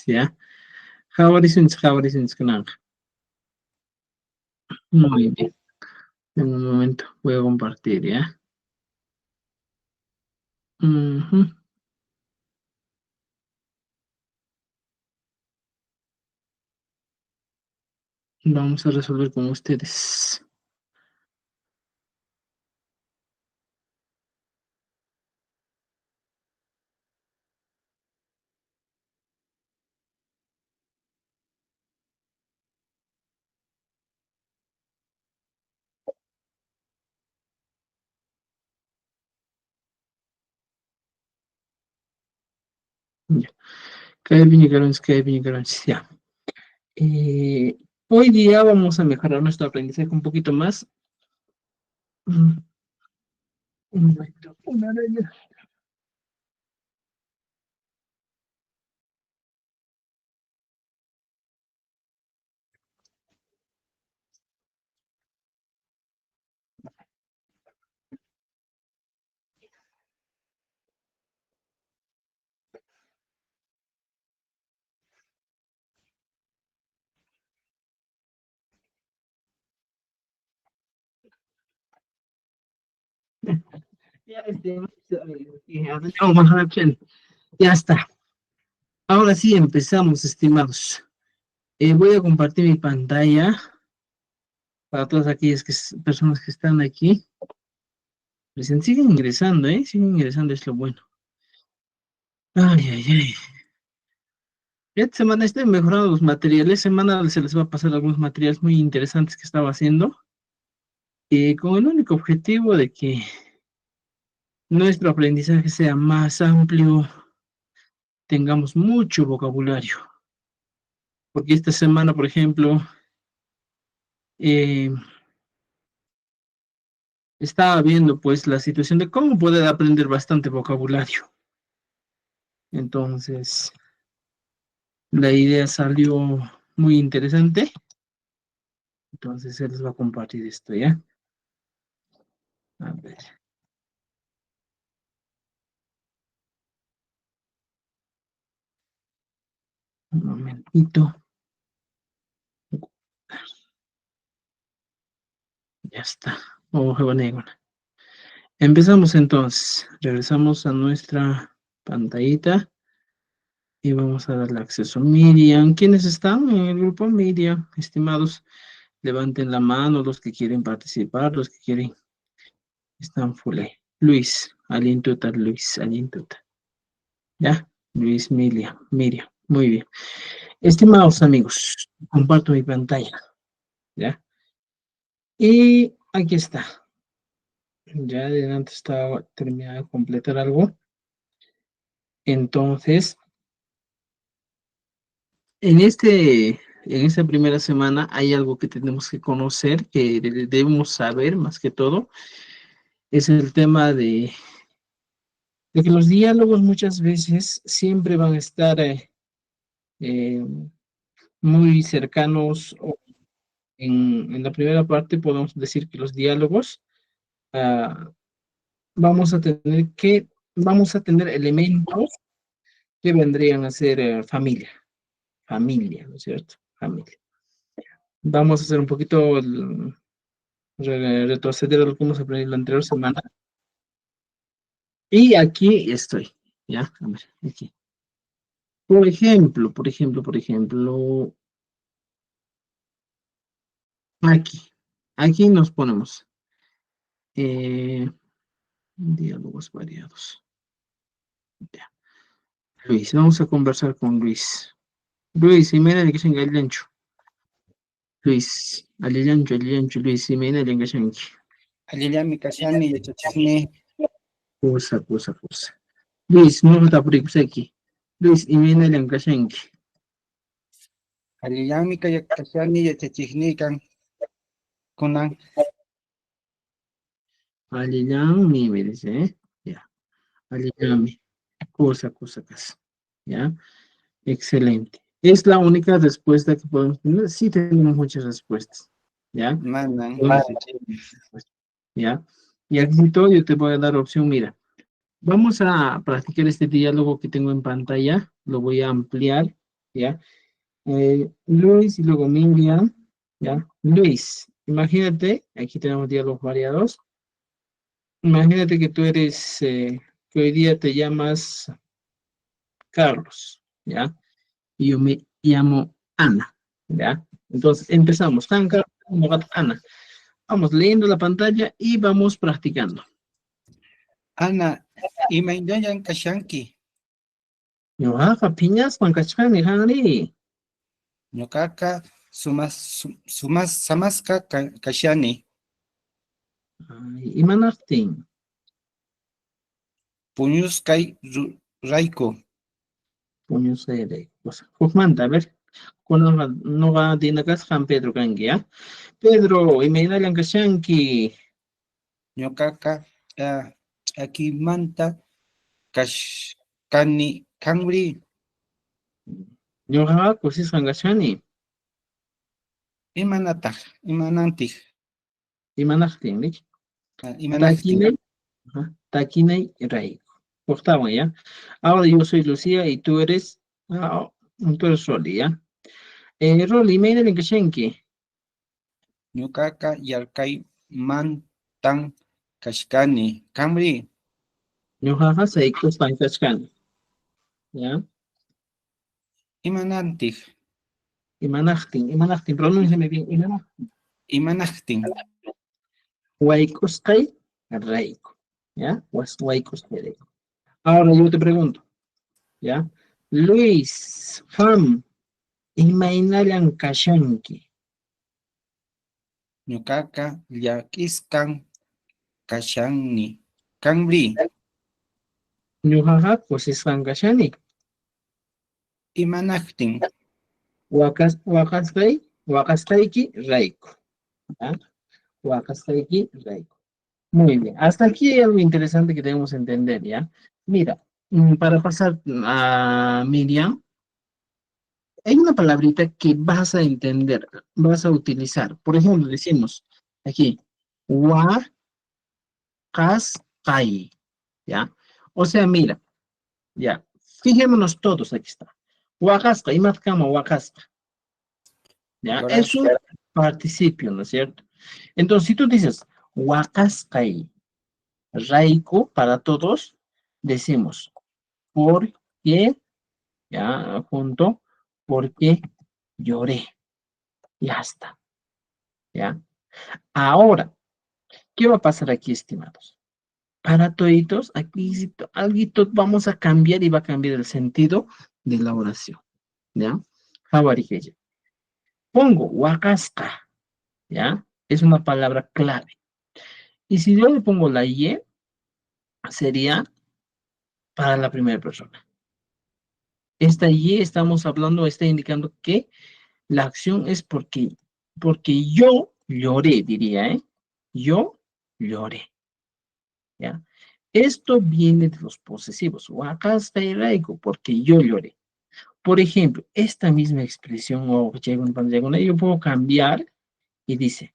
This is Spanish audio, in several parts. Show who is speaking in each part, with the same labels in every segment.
Speaker 1: ¿ya? Jaguarizuns, canal. Muy bien. En un momento voy a compartir, ¿ya? Ujú. Vamos a resolver con ustedes. Ya. Kevin, ya. Eh, Hoy día vamos a mejorar nuestro aprendizaje un poquito más. Mm, Un momento, una araña. Ya, ya está. Ahora sí empezamos, estimados. Voy a compartir mi pantalla para todas aquellas personas que están aquí. Siguen ingresando, ¿eh? Siguen ingresando, es lo bueno. Ay, ay, ay. Esta semana estoy mejorando los materiales. Semana se les va a pasar algunos materiales muy interesantes que estaba haciendo. Con el único objetivo de que nuestro aprendizaje sea más amplio, tengamos mucho vocabulario. Porque esta semana, por ejemplo, eh, estaba viendo pues la situación de cómo poder aprender bastante vocabulario. Entonces, la idea salió muy interesante. Entonces, se les va a compartir esto, ¿ya? A ver, un momentito. Ya está. Oh, bueno. Empezamos entonces. Regresamos a nuestra pantallita y vamos a darle acceso. Miriam, ¿quiénes están en el grupo? Miriam, estimados, levanten la mano los que quieren participar, los que quieren, están full ahí. Luis, alientuta, Luis, alientuta. ¿Ya? Luis, Miriam, muy bien. Estimados amigos, comparto mi pantalla, ¿ya? Y aquí está. Ya adelante estaba terminando de completar algo. Entonces, en esta primera semana hay algo que tenemos que conocer, que debemos saber más que todo, es el tema de que los diálogos muchas veces siempre van a estar eh, muy cercanos. En la primera parte podemos decir que los diálogos ah, vamos a tener vamos a tener elementos que vendrían a ser familia, ¿no es cierto? Familia. Vamos a hacer un poquito retroceder a lo que hemos aprendido la anterior semana. Y aquí estoy, ¿ya? A ver, aquí. Por ejemplo, aquí nos ponemos diálogos variados. Ya. Luis, vamos a conversar con Luis. Luis, Jimena, de que se engaña el ancho. Luis, aliancho, Luis, Jimena, de engañan.
Speaker 2: Alilami kashani yachachisni.
Speaker 1: Cosa. Luis, no está por aquí. Luis, Jimena, de engañan.
Speaker 2: Alilami kashani yachachisni kan kunan.
Speaker 1: Alilami, me dice, ¿eh? Ya. Alilami. Casa. ¿Ya? Excelente. ¿Es la única respuesta que podemos tener? Sí, tenemos muchas respuestas. ¿Ya?
Speaker 2: Manan.
Speaker 1: ¿Ya? Y aquí todo yo te voy a dar opción, mira. Vamos a practicar este diálogo que tengo en pantalla. Lo voy a ampliar ¿ya? Luis y luego Miriam, ¿ya? Luis, imagínate, aquí tenemos diálogos variados. Imagínate que tú eres, que hoy día te llamas Carlos, ¿ya? Y yo me llamo Ana, ¿ya? Entonces empezamos. Tan Carlos, Ana. Vamos leyendo la pantalla y vamos practicando.
Speaker 2: Ana, imaynayan kashanki.
Speaker 1: Ñuqaqa phiñasqan kachkani qanri.
Speaker 2: Ñuqaqa samasqa kashani.
Speaker 1: Ay, imanaqtin.
Speaker 2: Puñusqay rayku.
Speaker 1: Puñusqayri. Pues, hukmanta, a ver. Kunaqa nuqa tinakasqan Pedro kanki, ¿ya? Pedro, imaynallan kashanki.
Speaker 2: Ñuqaqa akimanta kashkani kanri.
Speaker 1: Ñuqaqa kusisqan kashani.
Speaker 2: Imanataq, imanantij,
Speaker 1: Imanaqtin, ¿lich?
Speaker 2: imanaqtin.
Speaker 1: Takinay, ajá, takinay rayku. Octavo, ¿ya? Ahora yo soy Lucía y tú eres Roli, ¿ya? Roli, imaynallan kashanki.
Speaker 2: Ñuqaqa yarkaymantam kashkani kanri.
Speaker 1: Ñuqaqa saykusqan kashkani, ¿ya?
Speaker 2: Imanantij,
Speaker 1: Imanaqtin, pronúnciame bien, imanaqtin.
Speaker 2: imanaqtin.
Speaker 1: Waykusqay rayku, ¿ya? Waykusqay rayku. Ahora yo te pregunto, ¿ya? Luis, imaynallan kashanki.
Speaker 2: Ñuqaqa llakisqan kashani kanri.
Speaker 1: Ñuqaqa kusisqan kashani.
Speaker 2: Imanaqtin.
Speaker 1: Waqasqayki rayku, ¿ya? Waqasqayki rayku. Muy bien, hasta aquí hay algo interesante que debemos entender, ¿ya? Mira, para pasar a Miriam, hay una palabrita que vas a entender, vas a utilizar. Por ejemplo, decimos aquí, Huacascay, ¿ya? O sea, mira, ya, fijémonos todos, aquí está. Huacasca, y más como Huacasca, ¿ya? Es un participio, ¿no es cierto? Entonces, si tú dices Huacascay, Raico, para todos, decimos, porque, ya, junto, porque lloré, ya está, ¿ya? Ahora, ¿qué va a pasar aquí, estimados? Para toditos, aquí algo vamos a cambiar y va a cambiar el sentido de la oración, ¿ya? Javarikeya. Pongo Huacasca, ¿ya? Es una palabra clave. Y si yo le pongo la Y, sería para la primera persona. Esta Y estamos hablando, está indicando que la acción es porque yo lloré, diría, ¿eh? Yo lloré, ¿ya? Esto viene de los posesivos. Huacasta y raico, porque yo lloré. Por ejemplo, esta misma expresión, o yo puedo cambiar y dice,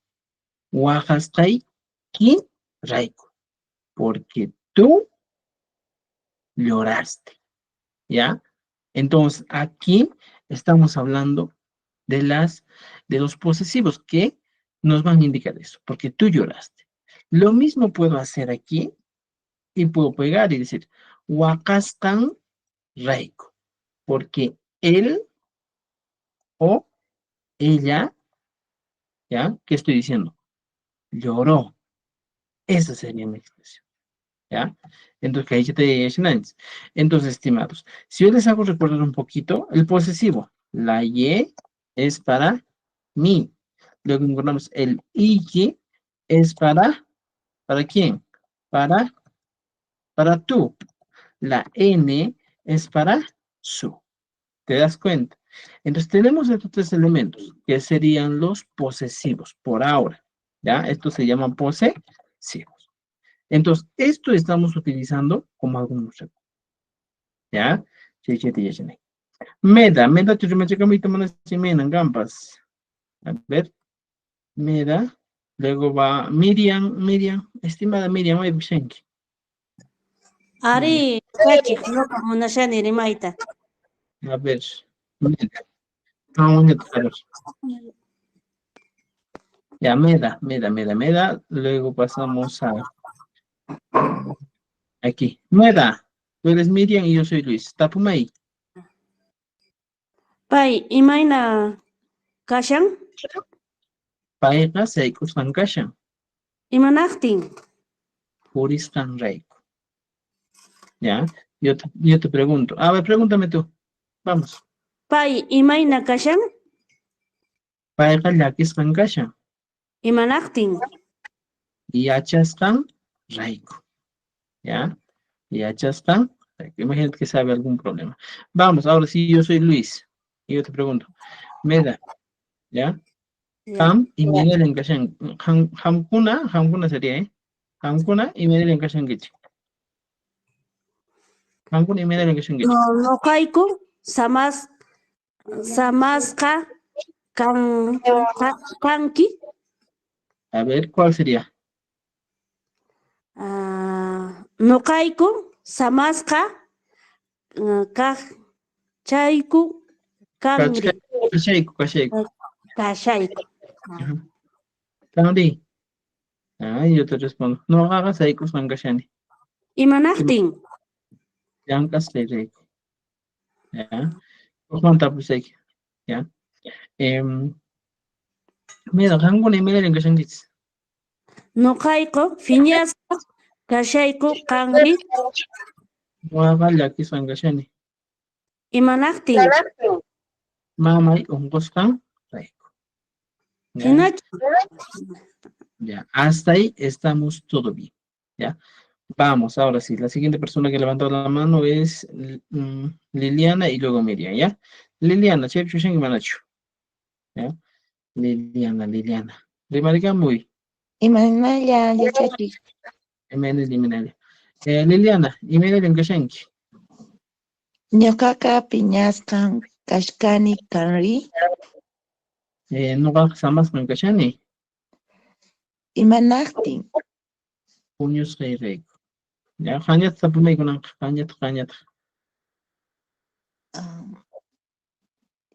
Speaker 1: Huacastay ki raico, porque tú lloraste, ¿ya? Entonces, aquí estamos hablando de los posesivos que nos van a indicar eso, porque tú lloraste. Lo mismo puedo hacer aquí y puedo pegar y decir, Huacastan Raico, porque él o ella, ¿ya? ¿Qué estoy diciendo? Lloró. Esa sería mi expresión, ¿ya? Entonces, que ahí ya te entonces, estimados, si yo les hago recordar un poquito, el posesivo, la Y es para mí. Luego encontramos el y es ¿para quién? Para tú. La N es para su. ¿Te das cuenta? Entonces tenemos estos tres elementos que serían los posesivos por ahora. ¿Ya? Estos se llaman posesivos. Entonces, esto estamos utilizando como algunos recursos. ¿Ya? Meda, churumachakamita manasimenan, gampas. A ver, Meda. Luego va Miriam, estimada Miriam, oye, Bishenki.
Speaker 3: Ari, kachik, no munashani rimayta.
Speaker 1: A ver, Meda. Vamos a ver. Ya, Meda. Luego pasamos a aquí. Meda. Tú eres Miriam y yo soy Luis. Tapumay.
Speaker 3: Pai, imaina kashan?
Speaker 1: Paiga seikus fankashan.
Speaker 3: Imanaktin.
Speaker 1: Puris kan reiko. Ya. Yo te pregunto. A ver, pregúntame tú. Vamos.
Speaker 3: Pai, imaina kashan?
Speaker 1: Paiga yakis fankashan.
Speaker 3: Imanaktin.
Speaker 1: Yachas kan reiko. Ya. Yachas kan reiko. Imagínate que sabe algún problema. Vamos, ahora sí, yo soy Luis. Y yo te pregunto. Meda. ¿Ya? Ham y Miguel en Kashan. Hamkuna sería, ¿eh? Hamkuna y Miguel en Kashan Gichi. Hamkuna y Miguel en Kashan Gichi.
Speaker 3: No kaiku, samaska, kanki.
Speaker 1: A ver, ¿cuál sería?
Speaker 3: No kaiku, samaska, chaiku, kangri.
Speaker 1: Kashaiku.
Speaker 3: Kashaiku.
Speaker 1: Kandi. Yo te respondo. No hagas ahí con Kashani.
Speaker 3: Imanaktin.
Speaker 1: Yankas de ya. Juan Tapusek. Ya. Mira, Hamkuna y Miguel en Kashan Gichi.
Speaker 3: No kaiku, fiñaska, kashaiku, kangri.
Speaker 1: No hagas la que son Kashani.
Speaker 3: Imanaktin.
Speaker 1: Mamá y Ongoskan.
Speaker 3: Hinachu.
Speaker 1: Ya, hasta ahí estamos todo bien. Ya, vamos, ahora sí, la siguiente persona que levantó la mano es Liliana y luego Miriam, ¿ya? Liliana, Chef Chushen y Manachu. ¿Ya? Liliana. Remarca muy.
Speaker 4: Imanalla yachachi.
Speaker 1: Liminaria. Liliana, y Miriam en Kashenki.
Speaker 4: Ñuqaqa piñasqan kashkani kanri.
Speaker 1: No vas a más con Kashani.
Speaker 4: Imanaqtin.
Speaker 1: Puños rey. Ya, Hanyat Sapumay con Hanyat.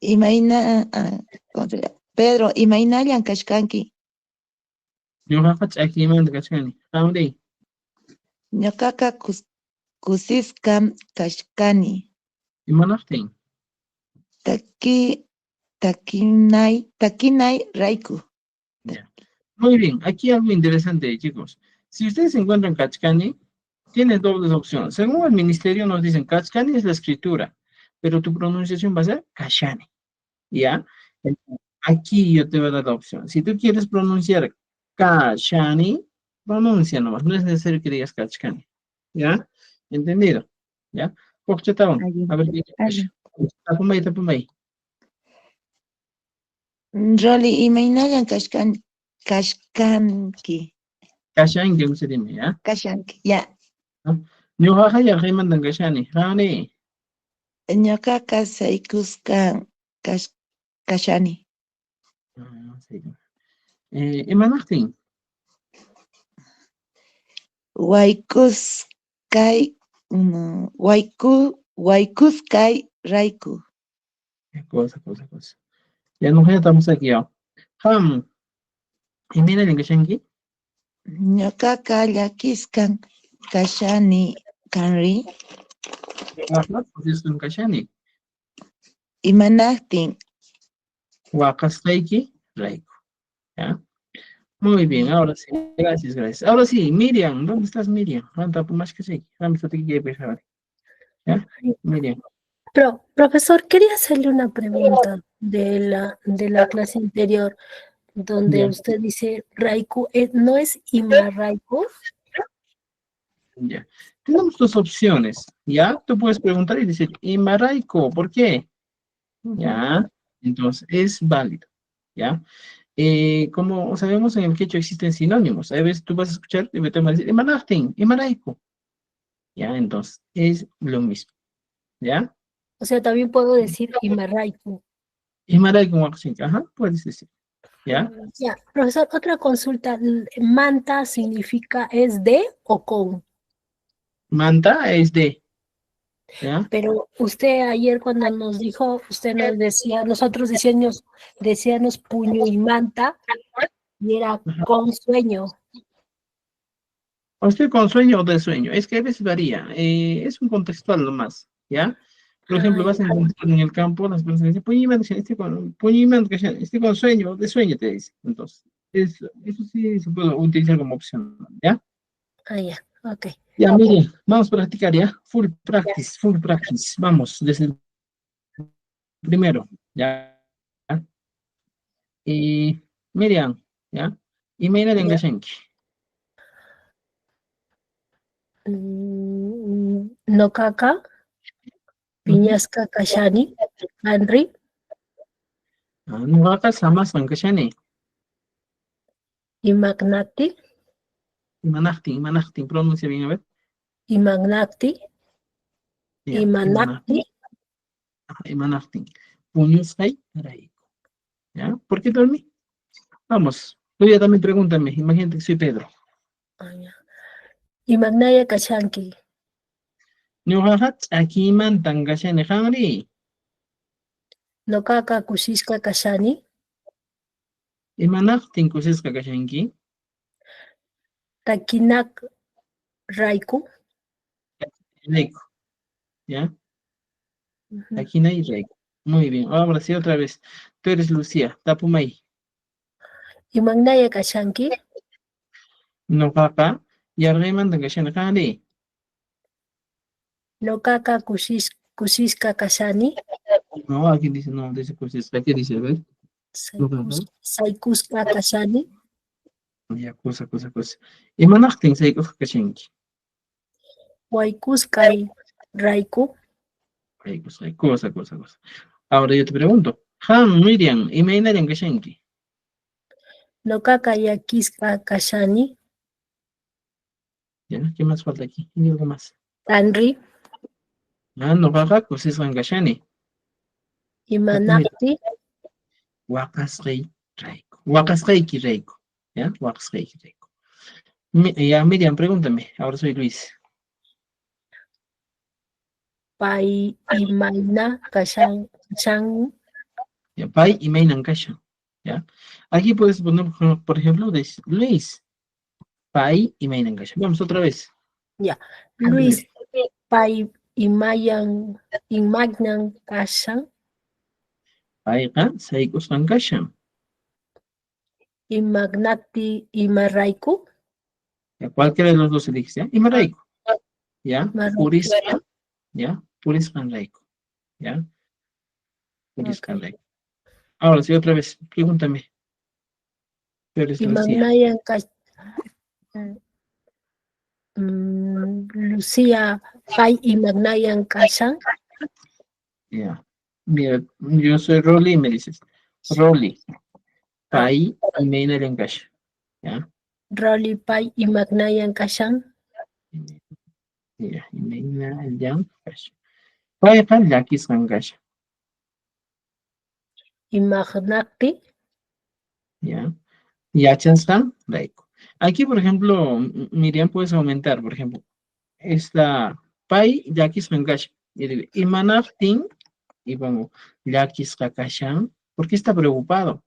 Speaker 4: Imayna Pedro, imaynallan kashkanki.
Speaker 1: Yo hacach aquí man de Kashani. Howdy.
Speaker 4: Ñuqaqa kusisqam kashkani.
Speaker 1: Y Manafting.
Speaker 4: Takinay raiku.
Speaker 1: Ya. Muy bien, aquí algo interesante, chicos. Si ustedes encuentran Kachkani, tienen dobles opciones. Según el ministerio nos dicen, Kachkani es la escritura, pero tu pronunciación va a ser Kashani, ¿ya? Entonces, aquí yo te voy a dar la opción. Si tú quieres pronunciar Kashani, pronuncia nomás, no es necesario que digas Kachkani, ¿ya? ¿Entendido? ¿Ya? Pochetaban. A ver, tapumay.
Speaker 4: Roli imaynallan kashkanki.
Speaker 1: Kashani, que se dime, ¿ya?
Speaker 4: Kashanki. Ya.
Speaker 1: Ñuqaqa yaqaymantan Kashani, ¿vale?
Speaker 4: Ñuqaqa saykusqan kashani.
Speaker 1: Sí. Imanaqtin.
Speaker 4: Waykuskay raiku.
Speaker 1: Cosa. Ya no estamos aquí, ¿ya? Y mira en Kashanki.
Speaker 4: Ñuqaqa llakisqan kashani kanri.
Speaker 1: Pues es un Kashani.
Speaker 4: Imanaqtin.
Speaker 1: Waqasqayki rayku. ¿Ya? Muy bien, ahora sí. Gracias. Ahora sí, Miriam, ¿dónde estás, Miriam? Anda, pues más que sí. ¿Ya? Miriam.
Speaker 5: Profesor, quería hacerle una pregunta de la clase anterior, donde
Speaker 1: Ya.
Speaker 5: usted dice Raiku, ¿no es Ima Raiku?
Speaker 1: Ya. Tenemos dos opciones, ¿ya? Tú puedes preguntar y decir, Imaraiko, ¿por qué? ¿Ya? Entonces, es válido, ¿ya? Como sabemos, en el quechua existen sinónimos. A veces tú vas a escuchar y te van a decir, Imanaftin, Imaraiko. ¿Ya? Entonces, es lo mismo, ¿ya?
Speaker 5: O sea, también puedo decir Ima Raiku.
Speaker 1: Imaraiko, ajá, puedes decir, ¿ya?
Speaker 5: Ya, profesor, otra consulta. ¿Manta significa es de o con?
Speaker 1: Manta es de, ¿Ya?
Speaker 5: Pero usted ayer cuando nos dijo, usted nos decía, nosotros decíamos puño y manta, y era
Speaker 1: Ajá.
Speaker 5: con sueño.
Speaker 1: O estoy con sueño o de sueño. Es que a veces varía. Es un contextual nomás. ¿Ya? Por ejemplo, vas a encontrar en el campo las personas dicen, puñiman, estoy con sueño, de sueño te dice. Entonces, eso sí se puede utilizar como opción, ¿ya?
Speaker 5: Ya, ok.
Speaker 1: Ya, miren, vamos a practicar, ¿ya? Full practice, full practice. Vamos, desde el primero, ¿ya? Y Miriam, ¿ya? Y Meina de
Speaker 5: Ya.
Speaker 1: Engashenki.
Speaker 5: Nokaka, Piñasca Kashani, Henry,
Speaker 1: Nuaka Samas Enkashani.
Speaker 5: y Magnati,
Speaker 1: Manachtin, pronuncia bien, a ver.
Speaker 5: y Magnati,
Speaker 1: Ya,
Speaker 5: y Manati,
Speaker 1: Manachtin. Puñuskai, Raiko. ¿Ya? ¿Por qué dormí? Vamos, tú ya también pregúntame, imagínate que soy Pedro.
Speaker 5: y Magnaya Kashanki,
Speaker 1: Nuhahat, aquí mantan Gashani Hanri.
Speaker 5: Nokaka Kushiska Kashani,
Speaker 1: Y Manachtin Kusiska Gashanki.
Speaker 5: Takinak Raiku,
Speaker 1: Reiko. ¿Ya? Aquí no hay Reiko. Muy bien, ahora sí otra vez. Tú eres Lucía, Tapumay.
Speaker 5: y Magnaya Kashanki,
Speaker 1: No papa, y arreman de Gashanki.
Speaker 5: Nokaka Kushiska Kashani,
Speaker 1: No, aquí dice, no, dice Kusiska, ¿qué dice? A ver. No papa.
Speaker 5: Saikuska Kashani,
Speaker 1: Ya, cosa. Y Manachtin Seiko Gashanki.
Speaker 5: Waikuskai Raiku,
Speaker 1: Cosa. Ahora yo te pregunto, Han, Miriam, y Meina en Gashanki.
Speaker 5: Nokaka Yakiska Kashani,
Speaker 1: ¿Ya? ¿Qué más falta aquí? ¿Y algo más?
Speaker 5: Henry,
Speaker 1: Ah, no papa, Kusiska Gashani.
Speaker 5: y Manati,
Speaker 1: Wakasrei Reiko. Wakasreiki Reiko. ¿Ya? Wakasreiki Reiko. Ya, Miriam, pregúntame. Ahora soy Luis.
Speaker 5: Pai y Maina Kashan,
Speaker 1: Ya, Pai y Mainan Kashan. ¿Ya? Aquí puedes poner, por ejemplo, Luis. Pai y Mainan Kashan. Vamos otra vez.
Speaker 5: ya, Luis, Pai y Mayan, y Magnan Kashan,
Speaker 1: Pai kan Saikos kan Kashan.
Speaker 5: y Magnati y Maraiku,
Speaker 1: Ya, cualquiera de los dos eliges, ¿ya? Y Maraiko. ¿Ya? Purisca. ¿Ya? Puriscan Raiko. ¿Ya? Puriscan Raiko. Ahora sí, otra vez. Pregúntame. Tú eres
Speaker 5: y
Speaker 1: Lucía.
Speaker 5: Magnayan Lucía, Pai y Magnayan Kashan,
Speaker 1: Ya. Mira, yo soy Rolly y me dices. Rolly. Pai y Mainan Kashan. ¿Ya?
Speaker 5: Rolly, Pai y Magnayan Kashan,
Speaker 1: Mira, y Mainan Kashan. Pai kan Yakis kan Kashan.
Speaker 5: y Magnati,
Speaker 1: ¿Ya? Yachaskan Raiko. Aquí, por ejemplo, Miriam, puedes aumentar, por ejemplo, esta Pai Yakis kan Kashan. Y digo, Imanaftin, y pongo Yakis Kakashan, porque está preocupado.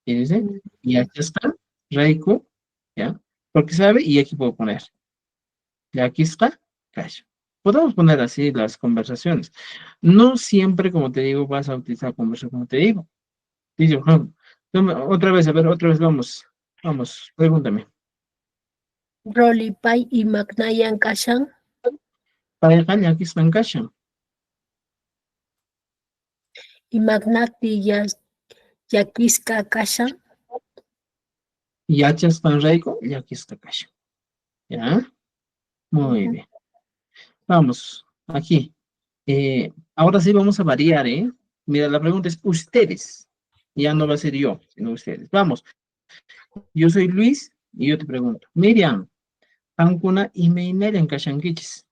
Speaker 1: Y dice, Yachaskan Raiko, ¿ya? Porque sabe, y aquí puedo poner Yakis Kakashan. Podemos poner así las conversaciones. No siempre, como te digo, vas a utilizar conversación como te digo. Dice, otra vez, a ver, otra vez vamos, pregúntame.
Speaker 5: Rolly, Pai y Magnayan Kashan,
Speaker 1: Pareja Yakis Kashan.
Speaker 5: y Magnati Yakiska Kashan,
Speaker 1: Yachas Panreiko, Yakis Kashan. ¿Ya? Muy bien. Vamos, aquí. Ahora sí vamos a variar, ¿eh? Mira, la pregunta es ustedes. Ya no va a ser yo, sino ustedes. Vamos. Yo soy Luis y yo te pregunto. Miriam, Ancuna y Meiner en Kashankichis.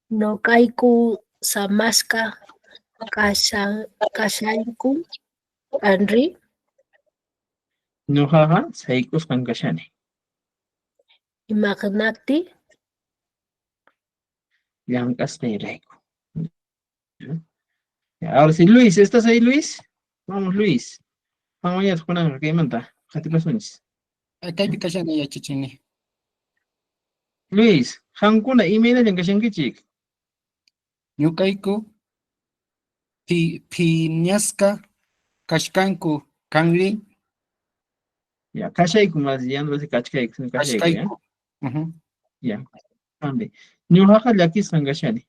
Speaker 5: no Kaiku Samaska Kashanku, Henry,
Speaker 1: No jaja, Seikos Kankashane.
Speaker 5: y Magnati,
Speaker 1: llank'asqay rayku. Ya, ahora sí, Luis, ¿estás ahí, Luis? Vamos, Luis. Vamos ya, Juan, ¿qué manta? Jatipasunchis.
Speaker 2: Kaypi kashani yachachini.
Speaker 1: Luis, hankuna email llank'ashankichik.
Speaker 2: Ñuqayku phiñasqa kachkanku kanri
Speaker 1: Ya, kashayku más, ya no sé kachkayku, sino kashayku, ya.
Speaker 2: kachkayku.
Speaker 1: Ya, ande. Ñuqaqa llakisqan kashani.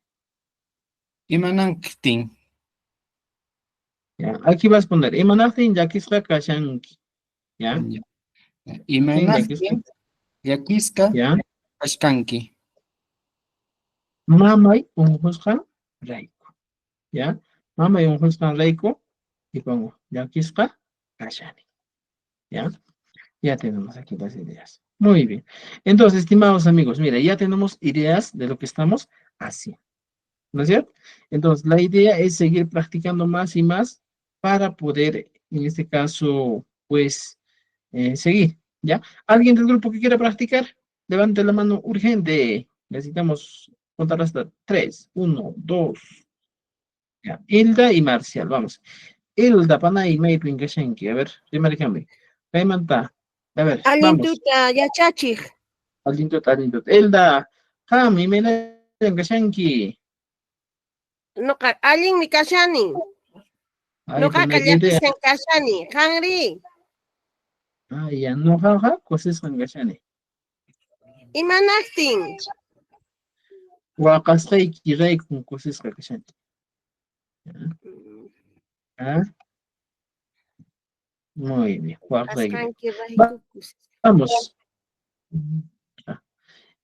Speaker 2: Imanaqtin
Speaker 1: Ya, aquí vas a poner, imanaqtin llakisqa kashanki. Ya,
Speaker 2: imanaqtin llakisqa
Speaker 1: ya.
Speaker 2: kachkanki.
Speaker 1: Mamay unqusqa rayku. Ya, mamay unqusqa rayku. Y pongo, llakisqa kashani. Ya, ya tenemos aquí las ideas. Muy bien. Entonces, estimados amigos, mira, ya tenemos ideas de lo que estamos haciendo. ¿No es cierto? Entonces, la idea es seguir practicando más y más para poder, en este caso, pues, seguir, ¿ya? ¿Alguien del grupo que quiera practicar? Levante la mano urgente. Necesitamos contar hasta 3. 1, 2. Ya. Hilda y Marcial, vamos. Hilda, Panay, Maypin, Kashenki. A ver, primero cambio. Paimanta. A ver, vamos.
Speaker 3: Alintuta yachachik.
Speaker 1: Alintut. Hilda, Kami, Mena, Kashenki.
Speaker 3: Nuqa allinmi kashani.
Speaker 1: Ahí
Speaker 3: Nuqaqa
Speaker 1: tenés la idea.
Speaker 3: llakisqan kashani. Qanri,
Speaker 1: Ah, ya, no, jaja, cosas con Kashani.
Speaker 3: imanaqtin.
Speaker 1: Wakasqayki raykun kusisqa kashanki. ¿Ah? Muy bien, waqrayki.
Speaker 3: Asqanki raykukus.
Speaker 1: Vamos. Ah,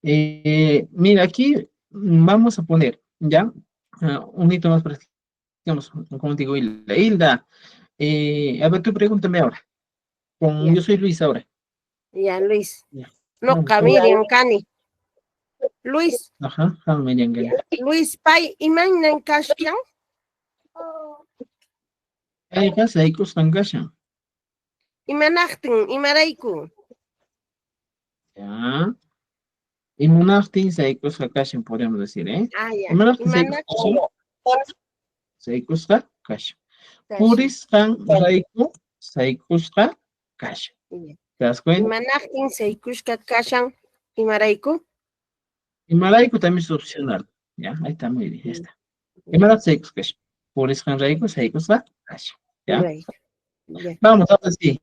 Speaker 1: mira, aquí vamos a poner, ¿ya? Un hito más practicamos, como digo, Hilda. Hilda, a ver, tú pregúntame ahora.
Speaker 3: Ya.
Speaker 1: Yo soy Luis ahora.
Speaker 3: Ya, Luis.
Speaker 1: Ya.
Speaker 3: Nuqa
Speaker 1: Vamos,
Speaker 3: Miriam kani. Luis,
Speaker 1: ajá, Miriam Gani.
Speaker 3: Luis pay imaynan kashkan?
Speaker 1: Ayqa saykusqan kashan.
Speaker 3: Imanaqtin, imarayku.
Speaker 1: Ya. Imunaqtin saykusqa kashan, podríamos decir, ¿eh?
Speaker 3: Ah, ya.
Speaker 1: Imunaqtin
Speaker 3: Imanaqtin.
Speaker 1: saykusqa kashan. Purisqan rayku saykusqa kashan. ¿Te das cuenta?
Speaker 3: Imanaqtin saykushka kashan imarayku.
Speaker 1: Imarayku también es opcional. Ya, ahí está, muy bien, ya está. Imarayku saykusqa kashan. Purisqan rayku saykusqa kashan. ¿Ya?
Speaker 3: Right. Ya.
Speaker 1: Vamos, ahora sí.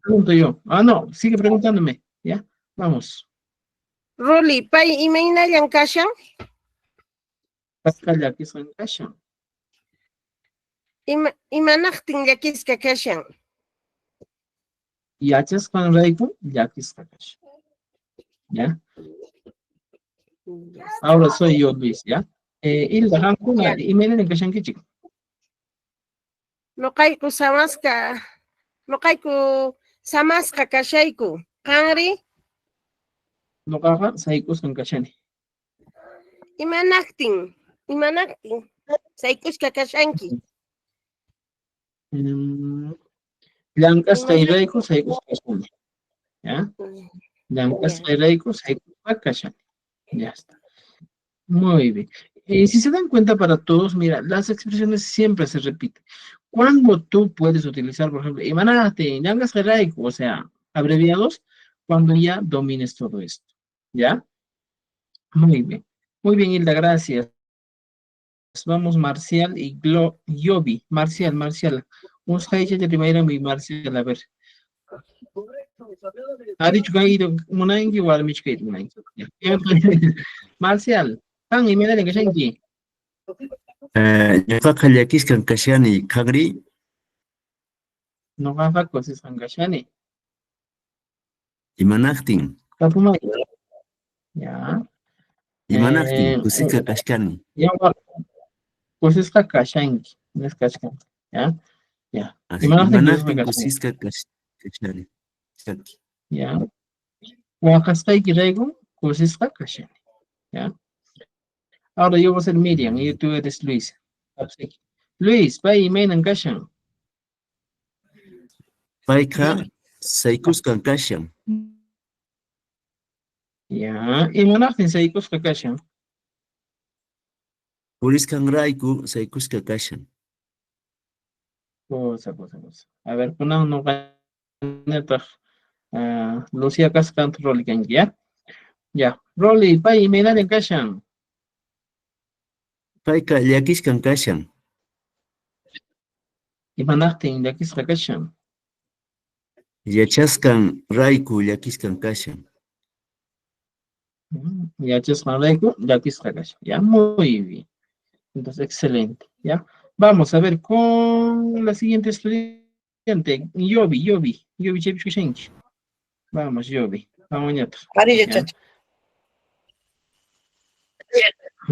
Speaker 1: Pregunto yo. Ah, no, sigue preguntándome. ¿Ya? Vamos.
Speaker 3: Ruli, pay imaynallan kashan?
Speaker 1: Pascal llakisqan kashan.
Speaker 3: Imanaqtin llakisqa kashan?
Speaker 1: Yachasqan rayku llakisqa kashan. ¿Ya? Ahora soy yo, Luis, ¿ya? Hilda, hankuna, imaynanin kashankichik.
Speaker 3: Nuqayku samasqa kashayku. Qanri,
Speaker 1: Nuqaqa saykusqan kashani.
Speaker 3: imanaqtin saykushka kashanki.
Speaker 1: Llank'asqay rayku saykusqa kashani. ¿Ya? Llank'asqay rayku saykusqa kashani. Ya está. Muy bien. Si se dan cuenta para todos, mira, las expresiones siempre se repiten. Cuando tú puedes utilizar, por ejemplo, imanate, llank'asqay rayku, o sea, abreviados, cuando ya domines todo esto. ¿Ya? Muy bien. Muy bien, Hilda, gracias. Vamos, Marcial y Yobi. Marcial. Uns haicha de primera mi Marcial, a ver. Ha dicho que ha ido Munangi o Almichkate Munangi. Marcial, tan y me da que shanki.
Speaker 6: Ñuqaqa llakisqan kashani qanri
Speaker 1: No gafa cosas angashani.
Speaker 6: imanaqtin
Speaker 1: Kapumay. Ya.
Speaker 6: kusisqa kashkani.
Speaker 1: Ya, cosas kakashanki. No es kashkan. Ya. Ya.
Speaker 6: Imanaqtin kusisqa kashani.
Speaker 1: Ya. Wakastay kirego, cosas kakashani. Ya. Ahora yo voy a ser Miriam y tú eres Luis. Luis, pa y menan kashan.
Speaker 6: Payqa saykusqan kashan.
Speaker 1: Ya. Y manajtin saykus kakashan.
Speaker 6: Puriscanraiku Saikuska Kashan.
Speaker 1: Cosa. A ver, no Lucía Cascanto Rolly Kangi, ¿ya? Ya. Rolly, pay, me dan en Kashan.
Speaker 6: Paika Yakiskan Kashan.
Speaker 1: Y mandaste de aquí es la Kashan.
Speaker 6: Yachaskan Raiku Yakiskan Kashan.
Speaker 1: Ya, ya aquí es la Kashan. Ya, muy bien. Entonces, excelente, ¿ya? Vamos a ver con la siguiente estudiante, Yobi Chepchushenki. Vamos, Yobi. Vamos, ñato.
Speaker 3: Ari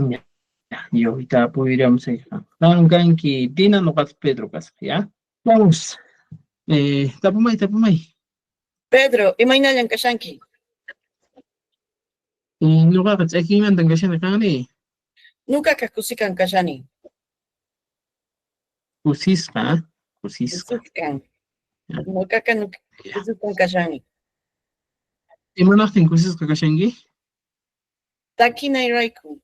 Speaker 1: Ya, Yobi, podríamos ir. Ganki, Dina no gas Pedro Cas, ¿ya? Vamos. Tapumay.
Speaker 3: Pedro, imaynayan kashanki.
Speaker 1: Y no gas, aquí me andan cachando, Kani.
Speaker 3: Nuka kakusikan kashani.
Speaker 1: Kusisca.
Speaker 3: Kusikan. Nuka kakusikan kashani.
Speaker 1: ¿Y mandaste Kusisca Kashengi?
Speaker 3: Takinay raiku.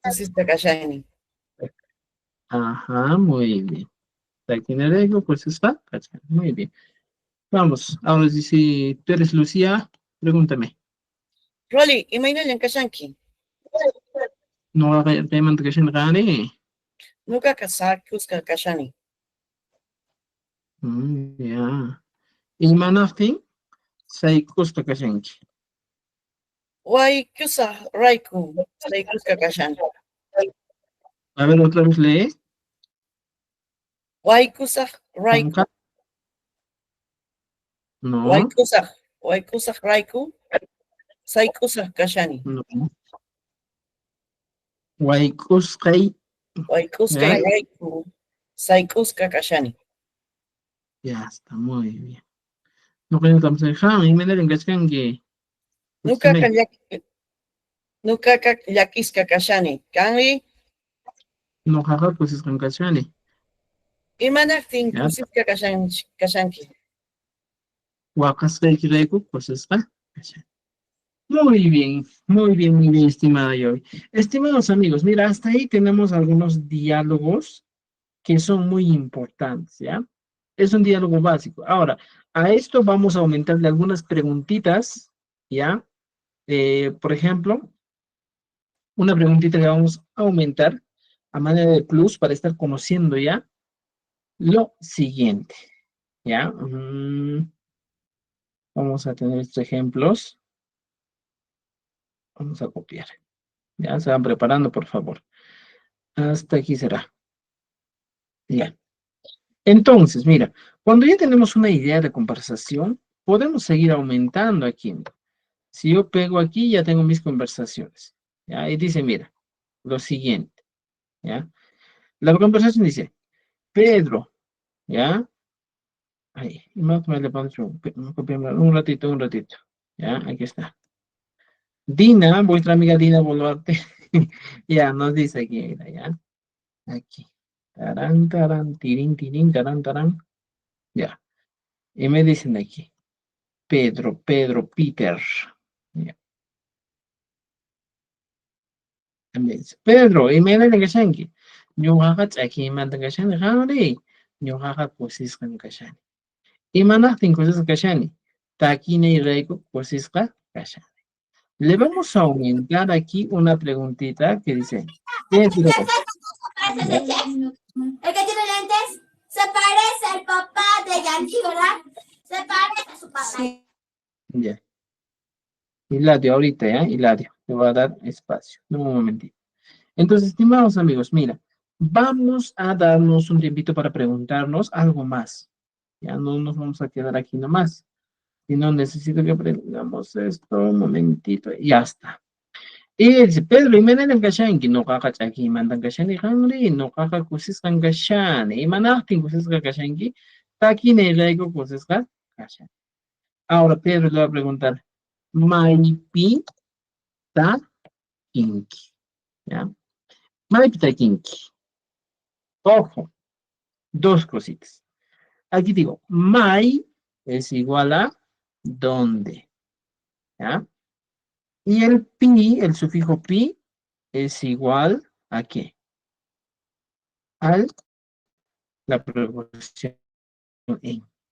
Speaker 3: Kusista kashani.
Speaker 1: Ajá, muy bien. Aquí en el ego, pues está. Muy bien. Vamos, ahora si tú eres Lucía, pregúntame.
Speaker 3: Rolly, imaynayan kashanki.
Speaker 1: No te mando que se gane.
Speaker 3: Nuka kasakuska kashani.
Speaker 1: Ya. Y manaftin, sai costa kashenki.
Speaker 3: Wai kusa raiku. Saikuska kashani.
Speaker 1: A ver, otra vez lee.
Speaker 3: Wai kusa raiku.
Speaker 1: No.
Speaker 3: Wai kusa raiku. Saikusa kashani.
Speaker 1: No. Waikuskai.
Speaker 3: Waikuska raiku. Saikuska kashani.
Speaker 1: Ya está, muy bien. No creo que estamos en y me den que
Speaker 3: Nuka yakiska kashani. Kanri,
Speaker 1: no jaja, pues es con cachani.
Speaker 3: imanaktin
Speaker 1: Ya.
Speaker 3: kusiska kashanki.
Speaker 1: Wakaskai kiraiku, pues está. Muy bien, estimada Yoy. Estimados amigos, mira, hasta ahí tenemos algunos diálogos que son muy importantes, ¿ya? Es un diálogo básico. Ahora, a esto vamos a aumentarle algunas preguntitas, ¿ya? Por ejemplo, una preguntita que vamos a aumentar a manera de plus para estar conociendo ya lo siguiente, ¿ya? Vamos a tener estos ejemplos. Vamos a copiar. Ya se van preparando, por favor. Hasta aquí será. Ya. Entonces, mira, cuando ya tenemos una idea de conversación, podemos seguir aumentando aquí. Si yo pego aquí, ya tengo mis conversaciones. ¿Ya? Y dice, mira, lo siguiente. ¿Ya? La conversación dice, Pedro, ¿ya? Ahí, le pongo un ratito. ¿Ya? Aquí está. Dina, vuestra amiga Dina Boluarte, ya nos dice aquí, mira, ¿ya? Aquí. Tarán, tirín, tarán. Ya. Y me dicen aquí. Pedro, Peter. Ya. Pedro, y me dicen que shanki. Ñuqaqa ch'akimanta kashani qanri. Ñuqaqa kusisqan kashani. Imanaqtin kusisqa kashani. Takinay kusisqa kashani. Le vamos a aumentar aquí una preguntita que dice. Pedro.
Speaker 7: El que tiene lentes se parece al papá de Yankee, ¿verdad? Se parece a su papá.
Speaker 1: Sí. Ya. Hilario, ahorita, ¿ya? Hilario, te voy a dar espacio. Un momentito. Entonces, estimados amigos, mira, vamos a darnos un tiempito para preguntarnos algo más. Ya no nos vamos a quedar aquí nomás. Si no, necesito que aprendamos esto un momentito. Y ya está. Y dice, Pedro, y menen kashanki, no caca aquí, mandan kashani hangri, no caca kusiskan kashani, y manachtin kusiskan kashanki, takine reigo kusiskan kashani. Ahora Pedro le va a preguntar, Maipi ta kinki, ¿ya? Maipi ta kinki. Ojo, dos cositas. Aquí digo, mai es igual a dónde, ¿ya? Y el pi, el sufijo pi, es igual a qué. al la preposición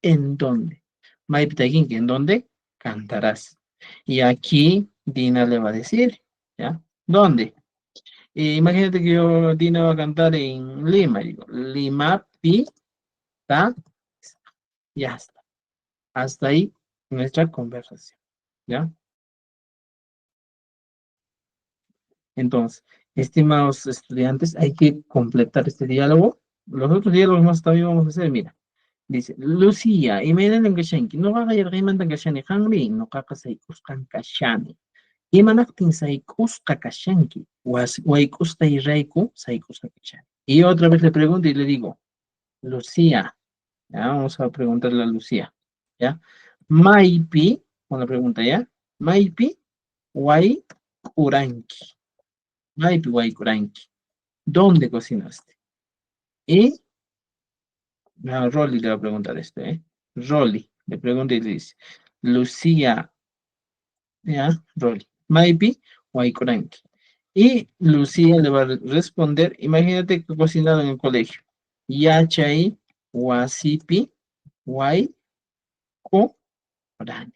Speaker 1: en dónde. Maipitakinki, ¿en dónde? Cantarás. Y aquí Dina le va a decir, ¿ya? ¿Dónde? Imagínate que Dina va a cantar en Lima, digo, Lima, pi, ta, ya está. Hasta ahí nuestra conversación, ¿ya? Entonces, estimados estudiantes, hay que completar este diálogo. Los otros diálogos más también vamos a hacer, mira. Dice, Lucía, imagínate que Shenki, no va a ir Rayman que Shani Hangri, no caca se kuskan kashani. Imanaktin saikuska kashanki, waikusta y raiku saikuska kashani. Y otra vez le pregunto y le digo, Lucía, ya vamos a preguntarle a Lucía, ¿ya? Maipi, una pregunta ya, Maipi, Wai Kuranki. Maipi, Wai Kuranki. ¿Dónde cocinaste? Y Rolly le va a preguntar esto, ¿eh? Rolly le pregunta y le dice, Lucía, ¿ya? Rolly, Maipi, Waikuranki. Y Lucía le va a responder, imagínate que cocinado en el colegio. Yachai, Wasipi, Wai, Rani,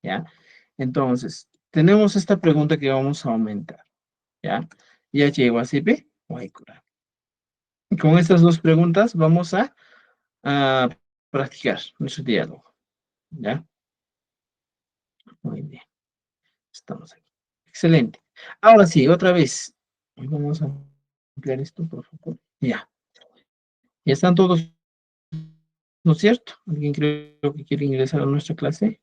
Speaker 1: ¿ya? Entonces, tenemos esta pregunta que vamos a aumentar, ¿ya? Yachai, Wasipi, Wai, Rani. Y con estas dos preguntas vamos a practicar nuestro diálogo, ¿ya? Muy bien. Estamos aquí. Excelente. Ahora sí, otra vez. Vamos a ampliar esto, por favor. Ya. Ya están todos, ¿no es cierto? ¿Alguien creo que quiere ingresar a nuestra clase?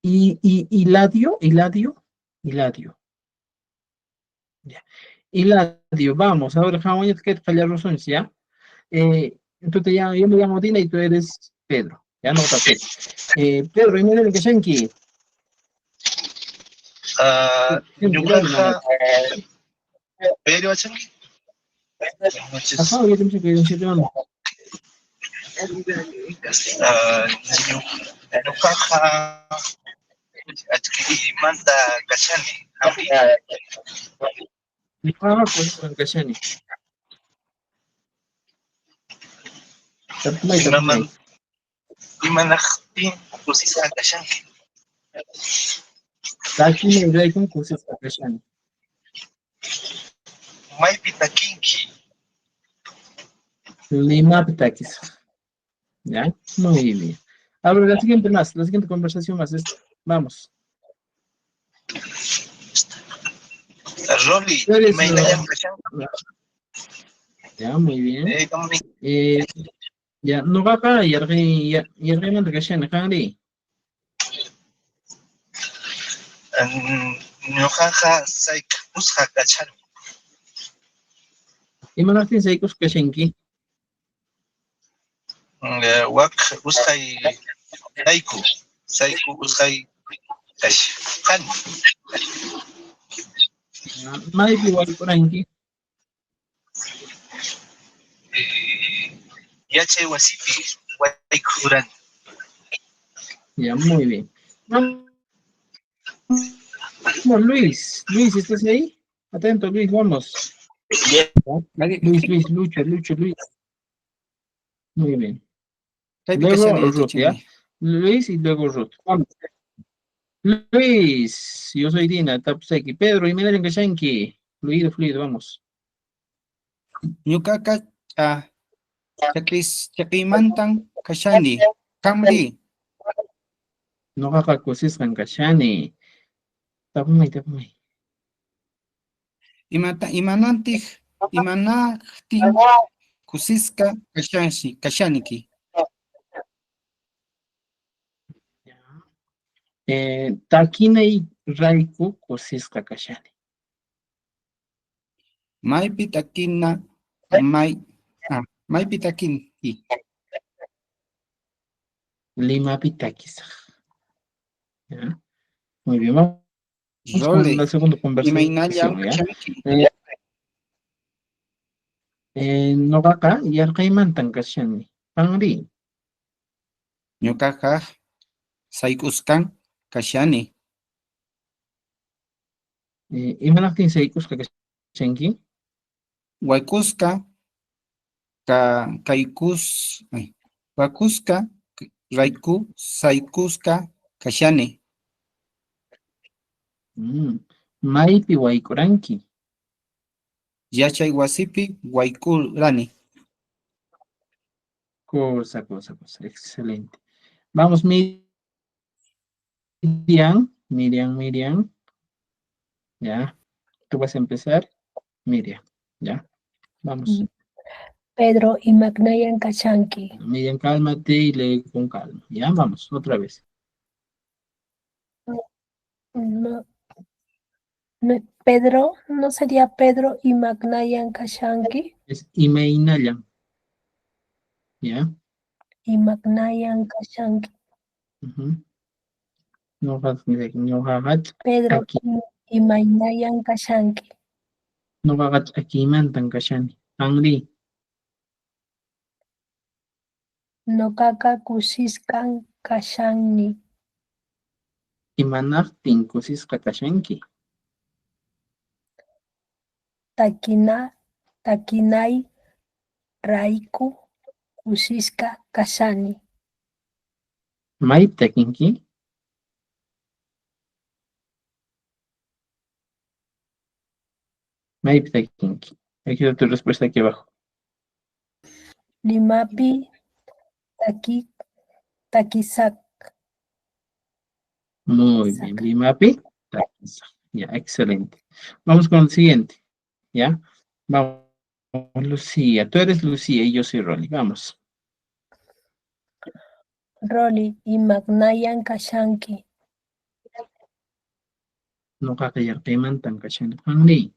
Speaker 1: Hiladio. Ya. Hiladio, vamos. Ahora, vamos a fallar razones, ¿ya? Entonces ya, yo me llamo Dina y tú eres Pedro. Ya no papel. Pedro, y mira el que Shanky.
Speaker 8: Ñuqaqa Pedro Achanqui. Buenas noches.
Speaker 1: Ajá, yo pensé que era un chileno.
Speaker 8: Ñuqaqa achkimanta kashani.
Speaker 1: Ah, pues, en Kashani.
Speaker 8: Imanaqtin kusisqa kashanki.
Speaker 1: Taki me iré con cosas a Kashani.
Speaker 8: Maypi takinki.
Speaker 1: Lima Pitakis. ¿Ya? Muy bien. Ahora la siguiente conversación más. Vamos.
Speaker 8: Rolly,
Speaker 1: ya, muy bien. Ya, no va acá, y el manda Kashani, Hanri.
Speaker 8: Ñuqaqa sayk'usqa kachani.
Speaker 1: Y Manartin Seikos Kashenki.
Speaker 8: Wak usqay rayku. Sayku usqay kashani.
Speaker 1: Maybe igual por aquí.
Speaker 8: Yachay wasipi waykuran.
Speaker 1: Ya, muy bien. Vamos, Luis, ¿estás ahí? Atento, Luis, vamos. Luis, Lucho. Muy bien. Luego Ruth, ¿ya? Luis y luego Ruth. Vamos. Luis, yo soy Dina, Tapseki. Pedro, y Menel Kashanki. Fluido, vamos.
Speaker 2: Ñuqaqa chaqimantan kashani. Kamri.
Speaker 1: No haga cosas con Kashani. Tapumay.
Speaker 2: Imanantin kusisqa kashanki.
Speaker 1: Takinay Raiku Kosisqa Kashani.
Speaker 2: Maypi takina maypi takinki.
Speaker 1: Lima Pitakis. ¿Ya? Muy bien, vamos con la segunda conversación. No va acá, y Arcaimantan Kashani. Pangri.
Speaker 2: Ñuqaqa sayk'usqan kashani.
Speaker 1: Imanaktin Seikus Kashanki.
Speaker 2: Waykusqa wakusca rayku saykusca kashani.
Speaker 1: Maypi waykuranki.
Speaker 2: Yachay wasipi waykurani.
Speaker 1: Cosa. Excelente. Vamos, Miriam. Ya. Tú vas a empezar. Miriam. Ya. Vamos.
Speaker 5: Pedro imaqnayan kashanki.
Speaker 1: Miriam, cálmate y lee con calma. Ya, vamos, otra vez.
Speaker 5: Pedro, ¿no sería Pedro imaqnayan kashanki?
Speaker 1: Es Imeinayan. Ya.
Speaker 5: Imaqnayan kashanki.
Speaker 1: No
Speaker 5: Pedro
Speaker 1: aquí.
Speaker 5: imaynayan kashanki.
Speaker 1: No hagas aquí mantan kashani. Angri.
Speaker 5: Nokaka kusiskan kashanni.
Speaker 1: Imanaftin kusisqa kashanki.
Speaker 5: Takinay rayku kusisqa kashani.
Speaker 1: Mayp takinki. Mayp takinki. Aquí está tu respuesta aquí abajo.
Speaker 5: Limapi takisak.
Speaker 1: Muy bien. Limapi takisak. Ya, excelente. Vamos con el siguiente. ¿Ya? Vamos, Lucía. Tú eres Lucía y yo soy Rolly. Vamos.
Speaker 5: Rolly imaqnayan kashanki.
Speaker 1: No mantan kashani. Angri.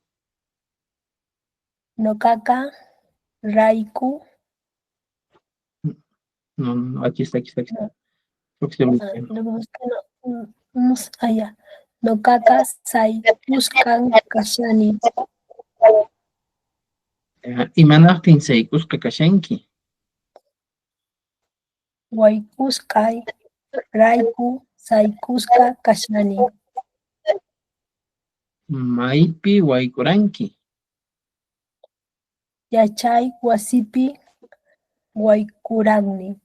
Speaker 5: Nokaka rayku.
Speaker 1: No, aquí está.
Speaker 5: Nokaka saykuskan kashani.
Speaker 1: Imanaftin saykusqa kashanki.
Speaker 5: Waykuskay rayku saykusqa kashani.
Speaker 1: Maypi waykuranki.
Speaker 5: Yachay wasipi waykuranni.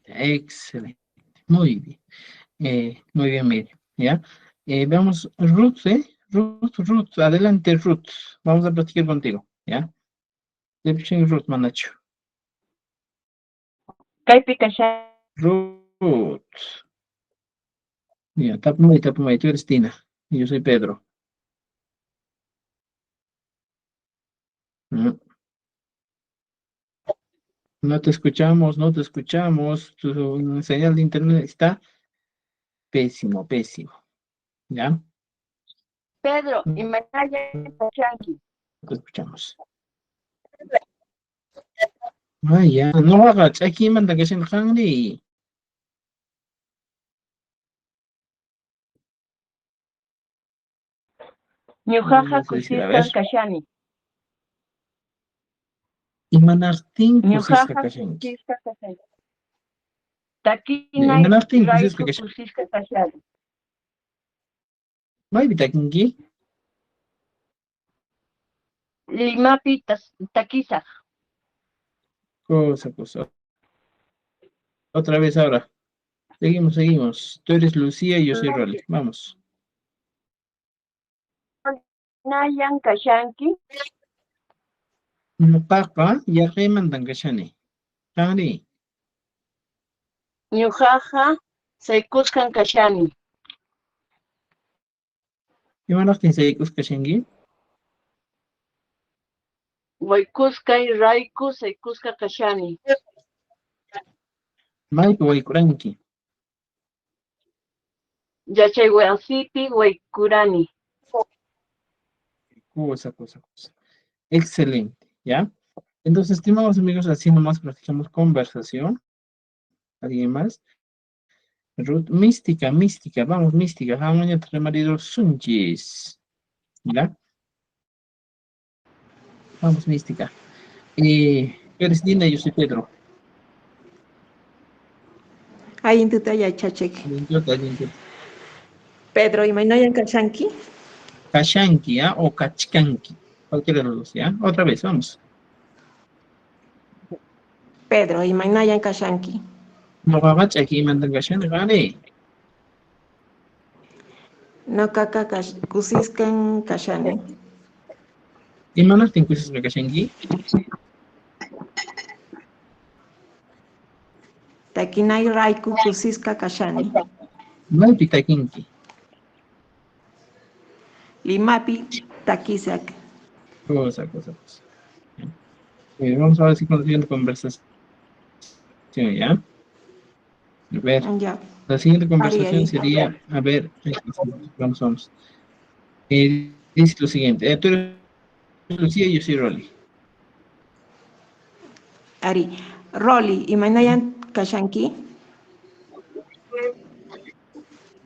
Speaker 1: Excelente. Muy bien. Muy bien, Miriam. ¿Ya? Veamos, Ruth, Ruth. Adelante, Ruth. Vamos a platicar contigo. ¿Ya? Ruth, Manacho. Ruth. Ya, tapumay. Tú eres Tina. Y yo soy Pedro. No te escuchamos. Tu señal de internet está pésimo. ¿Ya?
Speaker 9: Pedro, imaqnayan kashanki.
Speaker 1: No te escuchamos. Ya. No hagas. Aquí manda que se enjangre.
Speaker 9: Ñuqaqa kusisqan kashani.
Speaker 1: Imanartin kusisqa
Speaker 9: Ñuqaqa
Speaker 1: kashanki.
Speaker 9: kusisqa kashani. Takinay
Speaker 1: Imanartin
Speaker 9: rayku
Speaker 1: kusisqa kashanki.
Speaker 9: kusisqa kashani.
Speaker 1: Maypi takinki.
Speaker 9: Limapi takisaq.
Speaker 1: Cosa. Otra vez ahora. Seguimos. Tú eres Lucía y yo soy Rolly. Vamos.
Speaker 9: Nayan kashanki.
Speaker 1: Papa, ya mandan kashani. Tari.
Speaker 9: Ñuqaqa saykusqan kashani.
Speaker 1: Imanartin saykus kashanki.
Speaker 9: Waykuskay rayku saykusqa kashani.
Speaker 1: Maypi waykuranki.
Speaker 9: Yachay wasipi waykurani.
Speaker 1: Cosa. Excelente. ¿Ya? Entonces, estimados amigos, así nomás practicamos conversación. ¿Alguien más? Ruth, mística. Vamos, mística. Mañana tres maridos sunchis. ¿Ya? Vamos, mística. Eres Dina y yo soy Pedro.
Speaker 10: Ayintuta yachachek.
Speaker 1: Ayintuta.
Speaker 10: Pedro, imaqnayan kashanki.
Speaker 1: Kashanki, ¿ya? O kachkanki. Cualquiera de los dos, ¿ya? Otra vez, vamos.
Speaker 10: Pedro, imaynayan kashanki.
Speaker 1: Noqaqa ch'aki imantam kashani qani.
Speaker 10: Noqaqa kusisqan kashani.
Speaker 1: Imanaqtin kusisqa kashanki?
Speaker 10: Takinay rayku kusisqa kashani.
Speaker 1: Maypi takinki.
Speaker 10: Limapi takisak.
Speaker 1: Cosa. Vamos a ver si consiguiendo conversación, ¿ya? A ver,
Speaker 10: Ya.
Speaker 1: la siguiente conversación
Speaker 10: Ari.
Speaker 1: sería, a ver, vamos. Dice lo siguiente, tú eres Lucía y yo soy Rolly.
Speaker 10: Ari. Rolly, imaynayan kashanki.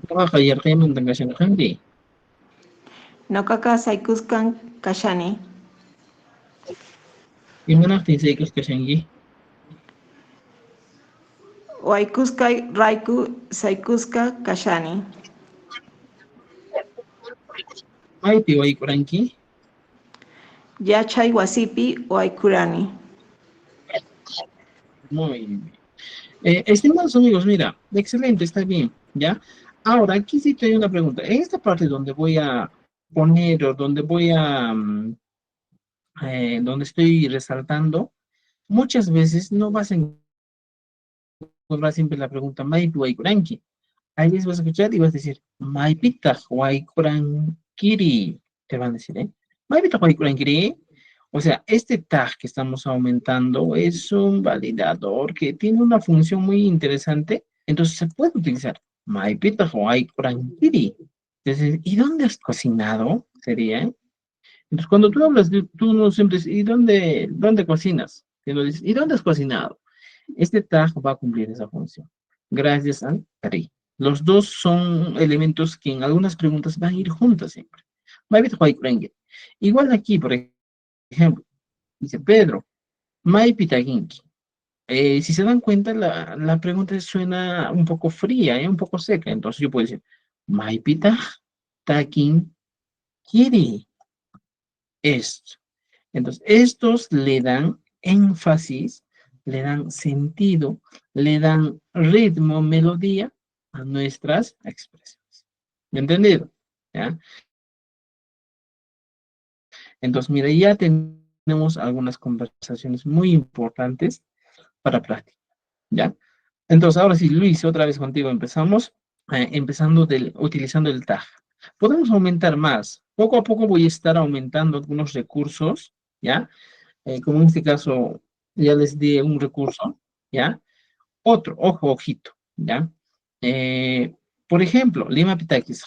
Speaker 1: Noqaqa yarqaymantam kashanqanki.
Speaker 10: Noqaqa saykusqan kashani.
Speaker 1: Imanaqtin saykus kashanki?
Speaker 10: Waykusqay rayku saykusqa kashani.
Speaker 1: Maypi waykuranki?
Speaker 10: Yachay wasipi waykurani.
Speaker 1: Muy bien. Estimados amigos, mira, excelente, está bien, ¿ya? Ahora, aquí sí te hay una pregunta. En esta parte donde voy a poner o donde voy a, donde estoy resaltando, muchas veces no vas a encontrar siempre la pregunta Maipi Waikuranki. Ahí les vas a escuchar y vas a decir Maipita Waikurankiri. Te van a decir, ¿eh? Maipita Waikurankiri. O sea, este tag que estamos aumentando es un validador que tiene una función muy interesante. Entonces se puede utilizar Maipita Waikurankiri. Entonces, ¿y dónde has cocinado? Sería, ¿eh? Entonces, cuando tú hablas, tú no siempre dices, ¿y dónde cocinas? Y no dices, ¿y dónde has cocinado? Este tag va a cumplir esa función. Gracias al Cari. Los dos son elementos que en algunas preguntas van a ir juntas siempre. Igual aquí, por ejemplo, dice Pedro, Maipitaginki. Si se dan cuenta, la pregunta suena un poco fría, un poco seca. Entonces yo puedo decir, Maipita Takin Kiri. Esto. Entonces, estos le dan énfasis, le dan sentido, le dan ritmo, melodía a nuestras expresiones. ¿Me entendido? ¿Ya? Entonces, mira, ya tenemos algunas conversaciones muy importantes para práctica. ¿Ya? Entonces, ahora sí, Luis, otra vez contigo empezamos, utilizando el tag. Podemos aumentar más. Poco a poco voy a estar aumentando algunos recursos, ¿ya? Como en este caso, ya les di un recurso, ¿ya? Otro, ojito, ¿ya? Por ejemplo, Lima Pitakis.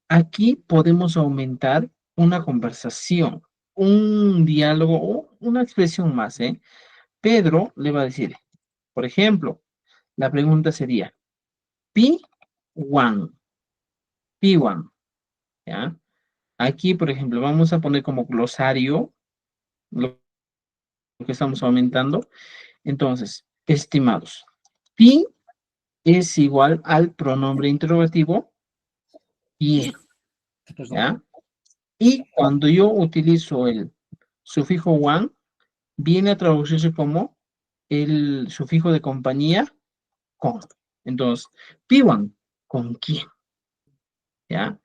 Speaker 1: Aquí podemos aumentar una conversación, un diálogo o una expresión más, ¿eh? Pedro le va a decir, por ejemplo, la pregunta sería, P1, ¿ya? Aquí, por ejemplo, vamos a poner como glosario lo que estamos aumentando. Entonces, estimados, Pi es igual al pronombre interrogativo y, ¿ya? Y cuando yo utilizo el sufijo one, viene a traducirse como el sufijo de compañía con. Entonces, P1, ¿con quién? ¿Ya?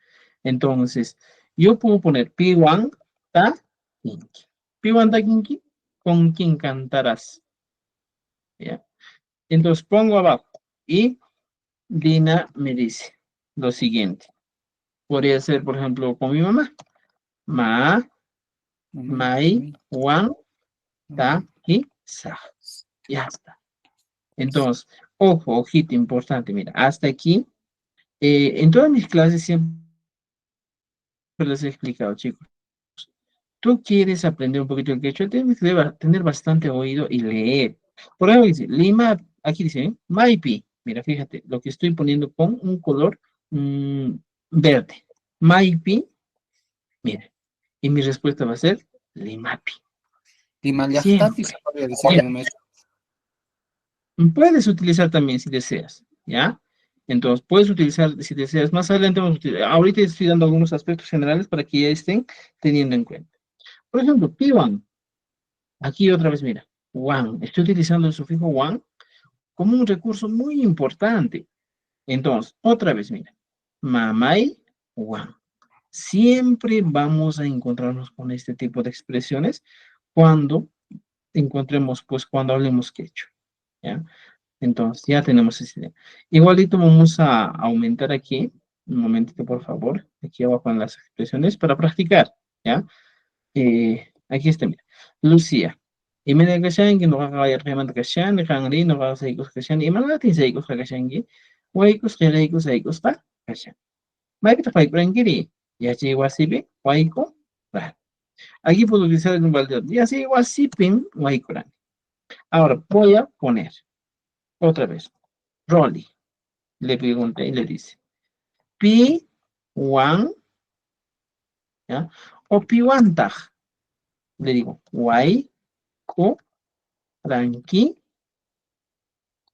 Speaker 1: Entonces, yo puedo poner P1 ta kinki. P1 ta kinki, ¿con quién cantarás? ¿Ya? Entonces pongo abajo y Dina me dice lo siguiente. Podría ser, por ejemplo, con mi mamá. Mai, wan, ta, y sa. Ya está. Entonces, ojito importante, mira, hasta aquí. En todas mis clases siempre les he explicado, chicos. Tú quieres aprender un poquito el quechua, tienes que tener bastante oído y leer. Por ejemplo, dice, Lima, aquí dice, Maipi. Mira, fíjate, lo que estoy poniendo con un color verde. Maipi, mira. Y mi respuesta va a ser Limapi.
Speaker 2: Limalyahtapi se podría decir, maestro.
Speaker 1: Puedes utilizar también si deseas, ¿ya? Entonces, puedes utilizar si deseas. Más adelante vamos a utilizar. Ahorita estoy dando algunos aspectos generales para que ya estén teniendo en cuenta. Por ejemplo, P1. Aquí otra vez, mira. wan. Estoy utilizando el sufijo wan como un recurso muy importante. Entonces, otra vez, mira. Mamay, wan. Siempre vamos a encontrarnos con este tipo de expresiones cuando encontremos, pues, cuando hablemos quechua, ¿ya? Entonces, ya tenemos esa idea. Igualito vamos a aumentar aquí, un momentito, por favor, aquí abajo en las expresiones para practicar, ¿ya? Aquí está, mira. Lucía. Y me da que no haga el remate que sean, hangri, no haga seicos que sean, y me da seicos que sean, huecos, gereicos, seicos, ta, que sean. Vai que te fai prangiri. Ya llegó así, ve, huaico, va. Aquí puedo utilizar el numeral. Ya llegó así, pin, huaico. Ahora voy a poner otra vez. Rolly. Le pregunté y le dice. Pi, wan, ¿ya? O pi, wantag. Le digo, guay, co, tranqui,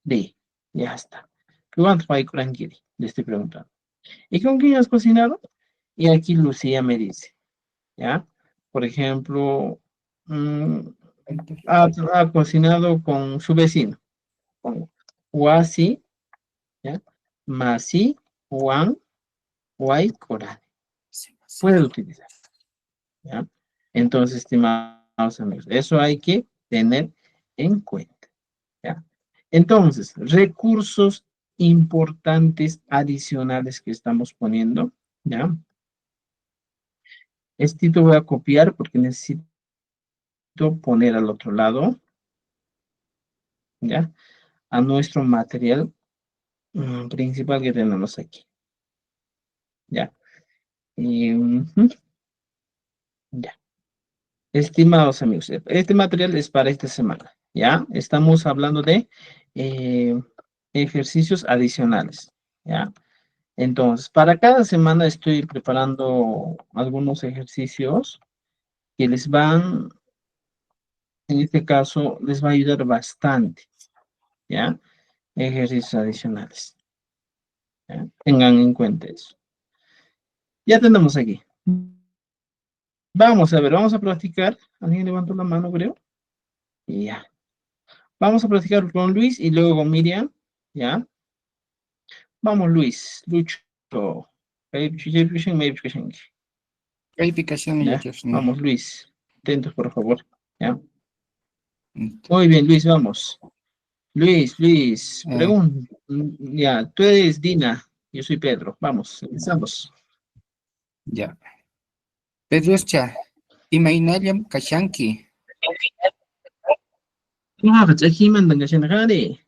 Speaker 1: de. Ya está. Pi, wantag, guay, tranqui, le estoy preguntando. ¿Y con quién has cocinado? Y aquí Lucía me dice, ¿ya? Por ejemplo, ha cocinado con su vecino. Con Wasi, ¿ya? Masi, Wan, Wai, Corani. Puede utilizar, ¿ya? Entonces, estimados amigos, eso hay que tener en cuenta, ¿ya? Entonces, recursos importantes adicionales que estamos poniendo, ¿ya? Este lo voy a copiar porque necesito poner al otro lado, ¿ya? A nuestro material principal que tenemos aquí, ¿ya? Y, ya. Estimados amigos, este material es para esta semana, ¿ya? Estamos hablando de ejercicios adicionales, ¿ya? Entonces, para cada semana estoy preparando algunos ejercicios que les van, en este caso, les va a ayudar bastante, ¿ya? Ejercicios adicionales, ¿ya? Tengan en cuenta eso. Ya tenemos aquí. Vamos a ver, vamos a practicar. ¿Alguien levantó la mano, creo? Ya. Vamos a practicar con Luis y luego con Miriam, ¿ya? Vamos, Luis, Lucho.
Speaker 2: Calificación
Speaker 1: ¿Ya?
Speaker 2: ya,
Speaker 1: Vamos, Luis. Atentos, por favor. ¿Ya? Muy bien, Luis, vamos. Luis, pregunta. Ya, tú eres Dina, yo soy Pedro. Vamos, empezamos.
Speaker 2: Ya. Pedroscha, imaynallam kashanki.
Speaker 1: Aquí mandan que se enjare.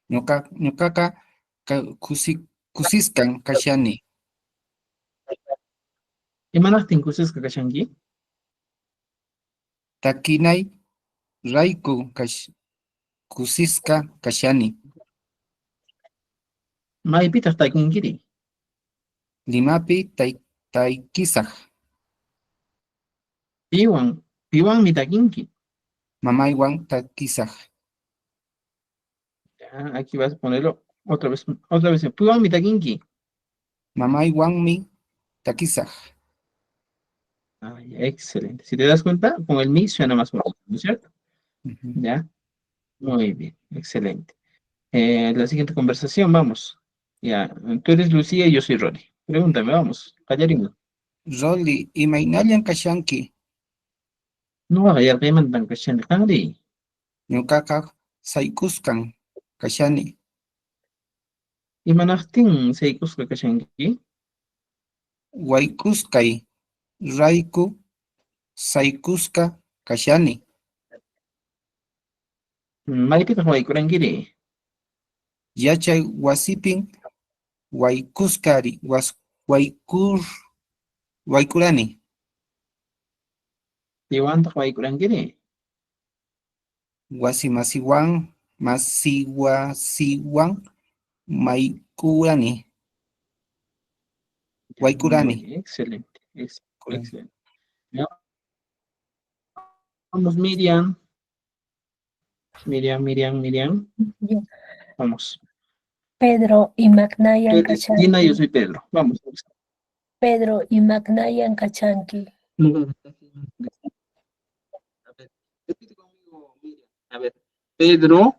Speaker 2: Ñuqaqa kusisqan kashani.
Speaker 1: ¿Imanaqtin kusisqa kashanki?
Speaker 2: Takinay rayku kusisqa kashani.
Speaker 1: Maypitaq takinkiri.
Speaker 2: Limapi taykisaq.
Speaker 1: Piwanmi takinki.
Speaker 2: Mamaywan takisaq.
Speaker 1: Ya, aquí vas a ponerlo otra vez. Piwanmi takinki.
Speaker 2: Mamaywanmi takisaq.
Speaker 1: Ay, excelente. Si te das cuenta, con el mi suena más bonito, ¿no es cierto? Ya. Muy bien, excelente. La siguiente conversación, vamos. Ya, tú eres Lucía y yo soy Ronnie. Pregúntame, vamos. Callaringo.
Speaker 2: Rolly, imaynallam kashanki.
Speaker 1: No va a hallar que mandan que se enjare.
Speaker 2: Ñuqaqa saykusqan kashani.
Speaker 1: Imanaqtin saykusqa kashanki.
Speaker 2: Waykusqay rayku saykusqa kashani.
Speaker 1: Maypitaq waykuranki.
Speaker 2: Yachay wasipin waykusqari waykurani.
Speaker 1: Piwantaq waykuranki.
Speaker 2: Masiwasiwan maykurani. Waykurani.
Speaker 1: Excelente. Excelente. Ya. Vamos, Miriam. Miriam.
Speaker 5: Ya.
Speaker 1: Vamos.
Speaker 5: Pedro y
Speaker 1: Tú
Speaker 5: Macnayan
Speaker 1: eres Dina y yo
Speaker 5: Kachanki.
Speaker 1: soy Pedro. Vamos.
Speaker 5: Pedro y Macnayan Kachanki.
Speaker 1: A ver, repite conmigo, Miriam. A ver, Pedro,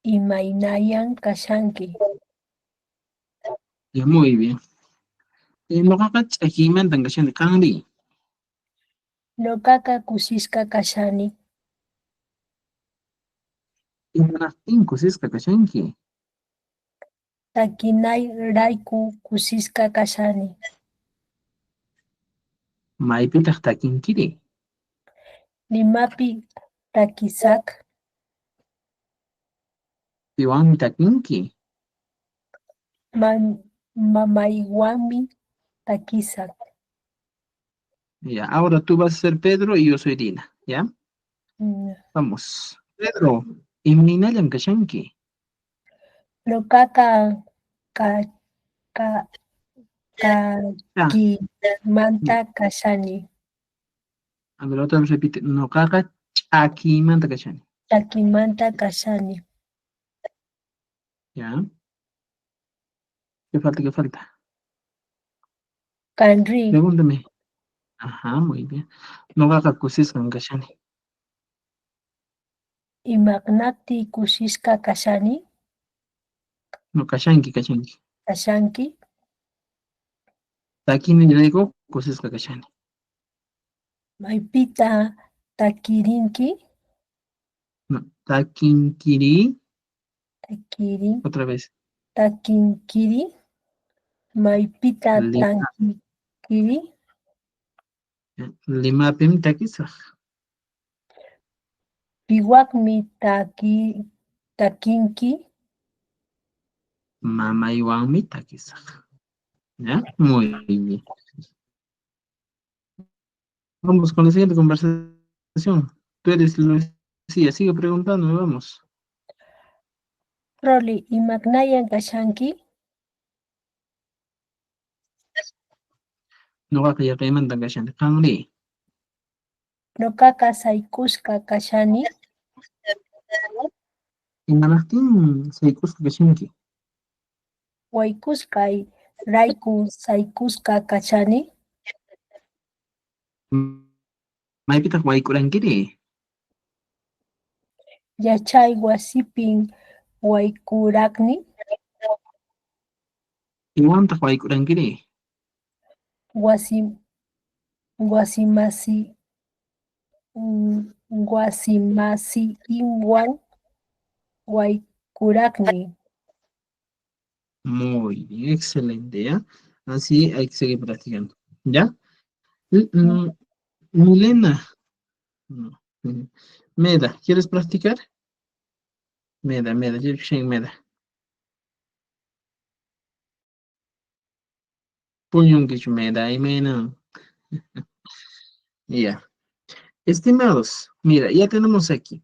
Speaker 5: Imainayan kashanki.
Speaker 1: ya muy bien. Noqaqa ch'akiymanta kashani kanri.
Speaker 5: Ñuqaqa kusisqa kashani.
Speaker 1: Imanaqtin kusisqa kashanki.
Speaker 5: Takinay kusisqa kashani.
Speaker 1: Maypitaq takinkiri.
Speaker 5: Limapi takisaq.
Speaker 1: Piwanmi takinki.
Speaker 5: Mamaywanmi takisaq.
Speaker 1: Ya, ahora tú vas a ser Pedro y yo soy Dina, ¿ya? Vamos. Pedro, imaynallam kashanki.
Speaker 5: Ñuqaqa ch'akimanta kashani.
Speaker 1: A ver, otra vez repite. Noqaqa ch'akiymanta kashani.
Speaker 5: Ch'akimanta kashani.
Speaker 1: ¿Ya? ¿Qué falta? ¿Qué falta?
Speaker 5: Kanri.
Speaker 1: Pregúntame. Ajá, muy bien. Noqaqa kusisqan kashani.
Speaker 5: Imagnati kusisqa kashani.
Speaker 1: No, kashanki.
Speaker 5: Kashanki.
Speaker 1: Takini rayku kusisqa kashani.
Speaker 5: Maypita takirinki.
Speaker 1: No, takinkiri.
Speaker 5: Takirin.
Speaker 1: Otra vez.
Speaker 5: Takinkiri. Maypita takinkiri.
Speaker 1: Limapim takisaq.
Speaker 5: Piwakmi takinki.
Speaker 1: Mamaywanmi takisaq. ¿Ya? Muy bien. Vamos con la siguiente conversación. Tú eres Lucía, sigue preguntándome, vamos.
Speaker 5: Roli, imagnayan kashanki.
Speaker 1: Noqaqa yaqaymanta kashani. Qanri.
Speaker 5: Ñuqaqa saykusqa kashani.
Speaker 1: Imanaqtin saykusqa kashanki.
Speaker 5: Waykusqay rayku saykusqa kashani.
Speaker 1: Maypitaq wayk'urankiri.
Speaker 5: Yachay wasipin waykuraqni.
Speaker 1: Iwantaq wayk'urankiri.
Speaker 5: Wasimasi inwan waykuraqni.
Speaker 1: Muy bien, excelente, ¿ya? Así hay que seguir practicando, ¿ya? Milena. No. Meda, ¿quieres practicar? Meda, Meda. Puñunkichu Meda, y Mena. Ya. Estimados, mira, ya tenemos aquí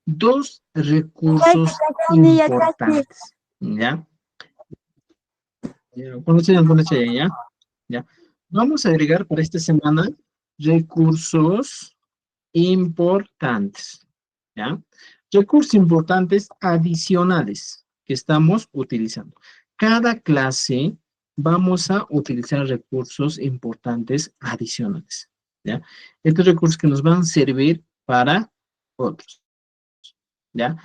Speaker 1: dos recursos importantes, ¿ya? Ya. Vamos a agregar para esta semana recursos importantes, ¿ya? Recursos importantes adicionales que estamos utilizando. Cada clase vamos a utilizar recursos importantes adicionales, ¿ya? Estos recursos que nos van a servir para otros, ¿ya?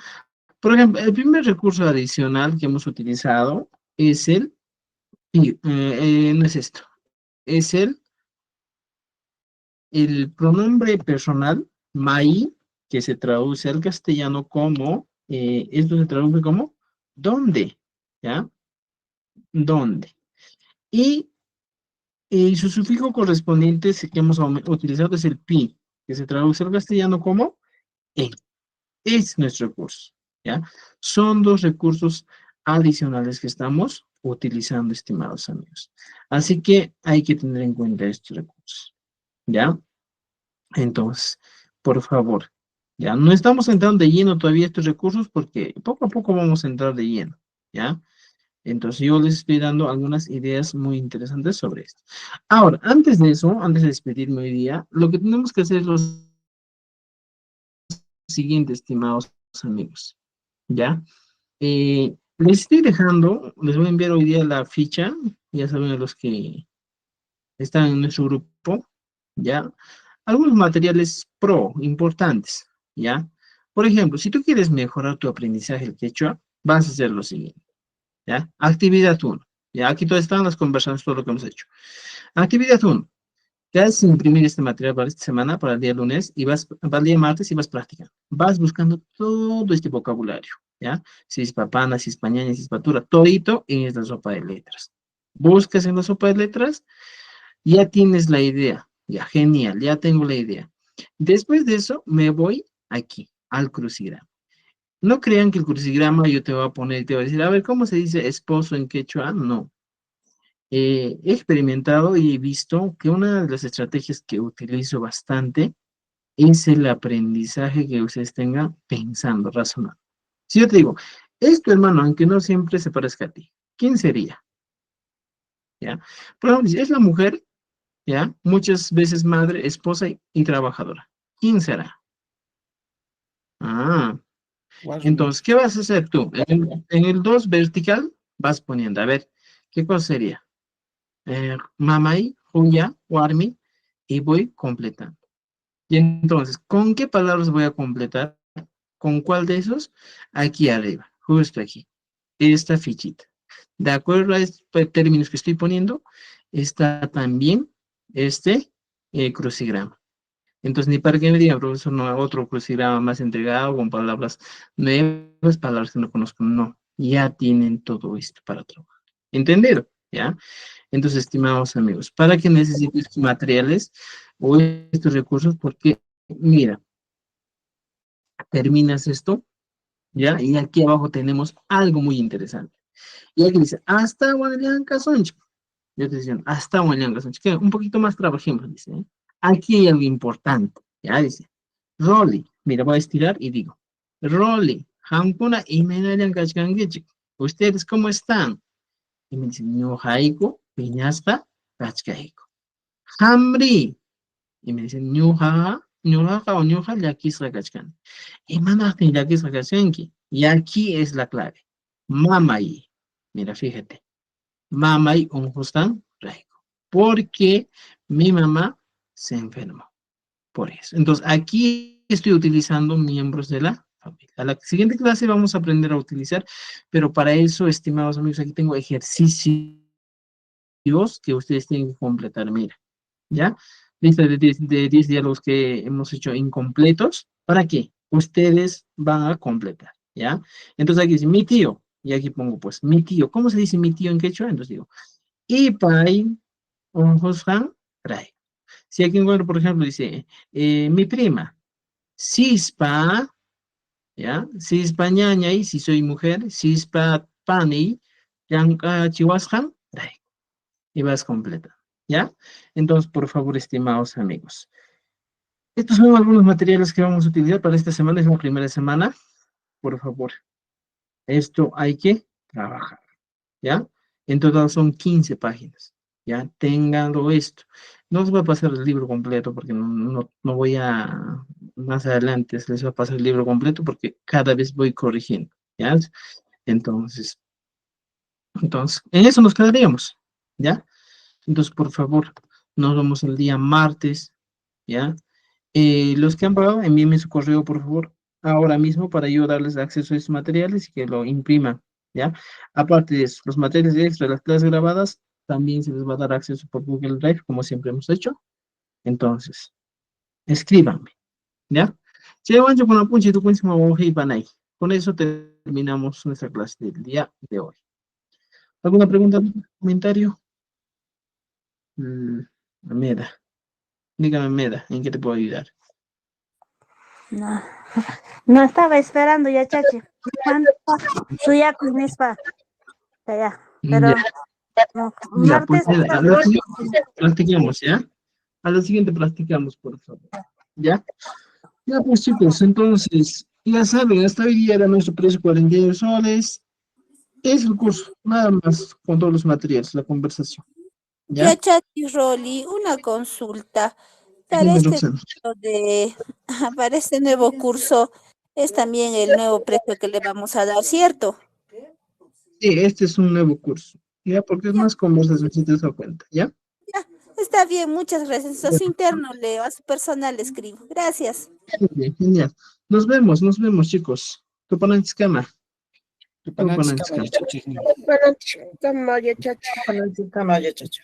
Speaker 1: Por ejemplo, el primer recurso adicional que hemos utilizado es no es esto, es el pronombre personal, mai, que se traduce al castellano como, esto se traduce como, ¿dónde? ¿Ya? ¿Dónde? Y su sufijo correspondiente que hemos utilizado es el pi, que se traduce al castellano como en. Es nuestro recurso, ¿ya? Son dos recursos adicionales que estamos utilizando, estimados amigos. Así que hay que tener en cuenta estos recursos, ¿ya? Entonces, por favor, ya no estamos entrando de lleno todavía estos recursos porque poco a poco vamos a entrar de lleno, ¿ya? Entonces yo les estoy dando algunas ideas muy interesantes sobre esto. Ahora, antes de eso, antes de despedirme hoy día, lo que tenemos que hacer es lo siguiente, estimados amigos, ¿ya? Les estoy dejando, les voy a enviar hoy día la ficha, ya saben a los que están en nuestro grupo, ¿ya? Algunos materiales importantes, ¿ya? Por ejemplo, si tú quieres mejorar tu aprendizaje del quechua, vas a hacer lo siguiente, ¿ya? Actividad 1. Ya aquí todas están las conversaciones, todo lo que hemos hecho. Actividad 1. Ya es imprimir este material para esta semana, para el día lunes, y para el día martes y vas practicando. Vas buscando todo este vocabulario, ¿ya? Si es papana, si es pañaña, si es patura, todito en esta sopa de letras. Buscas en la sopa de letras, ya tienes la idea. Ya, genial, ya tengo la idea. Después de eso, me voy aquí, al crucigrama. No crean que el crucigrama yo te voy a poner y te voy a decir, a ver, ¿cómo se dice esposo en quechua? No. He experimentado y he visto que una de las estrategias que utilizo bastante es el aprendizaje que ustedes tengan pensando, razonando. Si yo te digo, esto hermano, aunque no siempre se parezca a ti, ¿quién sería? ¿Ya? Por ejemplo, si es la mujer, ¿ya? Muchas veces madre, esposa y trabajadora. ¿Quién será? Ah, entonces, ¿qué vas a hacer tú? En el 2 vertical vas poniendo, a ver, ¿qué cosa sería? Mamay, Junya, Warmi, y voy completando. Y entonces, ¿con qué palabras voy a completar? ¿Con cuál de esos? Aquí arriba, justo aquí, esta fichita. De acuerdo a estos términos que estoy poniendo, está también este crucigrama. Entonces, ni para que me digan, profesor, no, otro crucigrama más entregado con palabras nuevas, palabras que no conozco, no. Ya tienen todo esto para trabajar. ¿Entendido? ¿Ya? Entonces, estimados amigos, ¿para qué necesito estos materiales o estos recursos? Porque, mira, terminas esto, ¿ya? Y aquí abajo tenemos algo muy interesante. Y aquí dice, hasta Huanillanca Soncho. Yo te decía, hasta Huanillanca Soncho. Que un poquito más trabajemos, dice. Aquí hay algo importante, ¿ya? Dice, Rolly. Mira, voy a estirar y digo, Rolly, Hamkuna y Menallanca Chkangichik. ¿Ustedes cómo están? Y me dicen, no, Haiku, Piñasta, Kachkaiko. Hamri. Y me dicen, Ñuja, Ñuja o Ñuja, Yakis Rakachkan. Y Manachni, Yakis Rakachanki. Y aquí es la clave. Mamay. Mira, fíjate. Mamay, un Justan, Raiko. Porque mi mamá se enfermó. Por eso. Entonces, aquí estoy utilizando miembros de la familia. A la siguiente clase vamos a aprender a utilizar, pero para eso, estimados amigos, aquí tengo ejercicios que ustedes tienen que completar. Mira, ¿ya? Lista de 10 diálogos que hemos hecho incompletos. ¿Para qué? Ustedes van a completar, ¿ya? Entonces aquí dice, mi tío, y aquí pongo pues, mi tío. ¿Cómo se dice mi tío en quechua? Entonces digo, Ipay, Onjoshan, Ray. Si aquí encuentro, por ejemplo, dice, mi prima, Sispa, ¿ya? Sispa ñañay, si soy mujer, Sispa pani, Yanka chihuashan, Ray. Y vas completa, ¿ya? Entonces, por favor, estimados amigos, estos son algunos materiales que vamos a utilizar para esta semana, es la primera semana. Por favor, esto hay que trabajar, ¿ya? En total son 15 páginas, ¿ya? Ténganlo esto. No os voy a pasar el libro completo porque no voy a, más adelante les voy a pasar el libro completo porque cada vez voy corrigiendo, ¿ya? Entonces, en eso nos quedaríamos, ¿ya? Entonces, por favor, nos vemos el día martes, ¿ya? Los que han pagado, envíenme su correo, por favor, ahora mismo para yo darles acceso a estos materiales y que lo impriman, ¿ya? Aparte de eso, los materiales extra de las clases grabadas, también se les va a dar acceso por Google Drive, como siempre hemos hecho. Entonces, escríbanme, ¿ya? Con eso terminamos nuestra clase del día de hoy. ¿Alguna pregunta, comentario? Meda. Dígame, Meda, ¿en qué te puedo ayudar?
Speaker 11: No estaba esperando ya, chachi. Su ya con mis pa. Ya, pero
Speaker 1: Ya.
Speaker 11: no,
Speaker 1: Ya, pues,
Speaker 11: martes.
Speaker 1: a lo siguiente practicamos, ¿ya? A lo siguiente practicamos, por favor. ¿Ya? Ya, pues, chicos, entonces, ya saben, hasta hoy día era nuestro precio 42 soles. Es el curso, nada más, con todos los materiales, la conversación. ¿Ya?
Speaker 12: Ya, Chachi Rolly, una consulta.
Speaker 1: Dime, Roxana.
Speaker 12: Para este nuevo curso, es también el nuevo precio que le vamos a dar, ¿cierto?
Speaker 1: Sí, este es un nuevo curso, ¿ya? Porque es más conversación, si te das cuenta, ¿ya?
Speaker 12: Ya, está bien, muchas gracias. A su interno leo, a su personal le escribo. Gracias.
Speaker 1: Muy bien, genial. Nos vemos, chicos. Tupanantiskama.
Speaker 2: Tupanantiskama, yachachi.
Speaker 3: Kama, ya, chacho.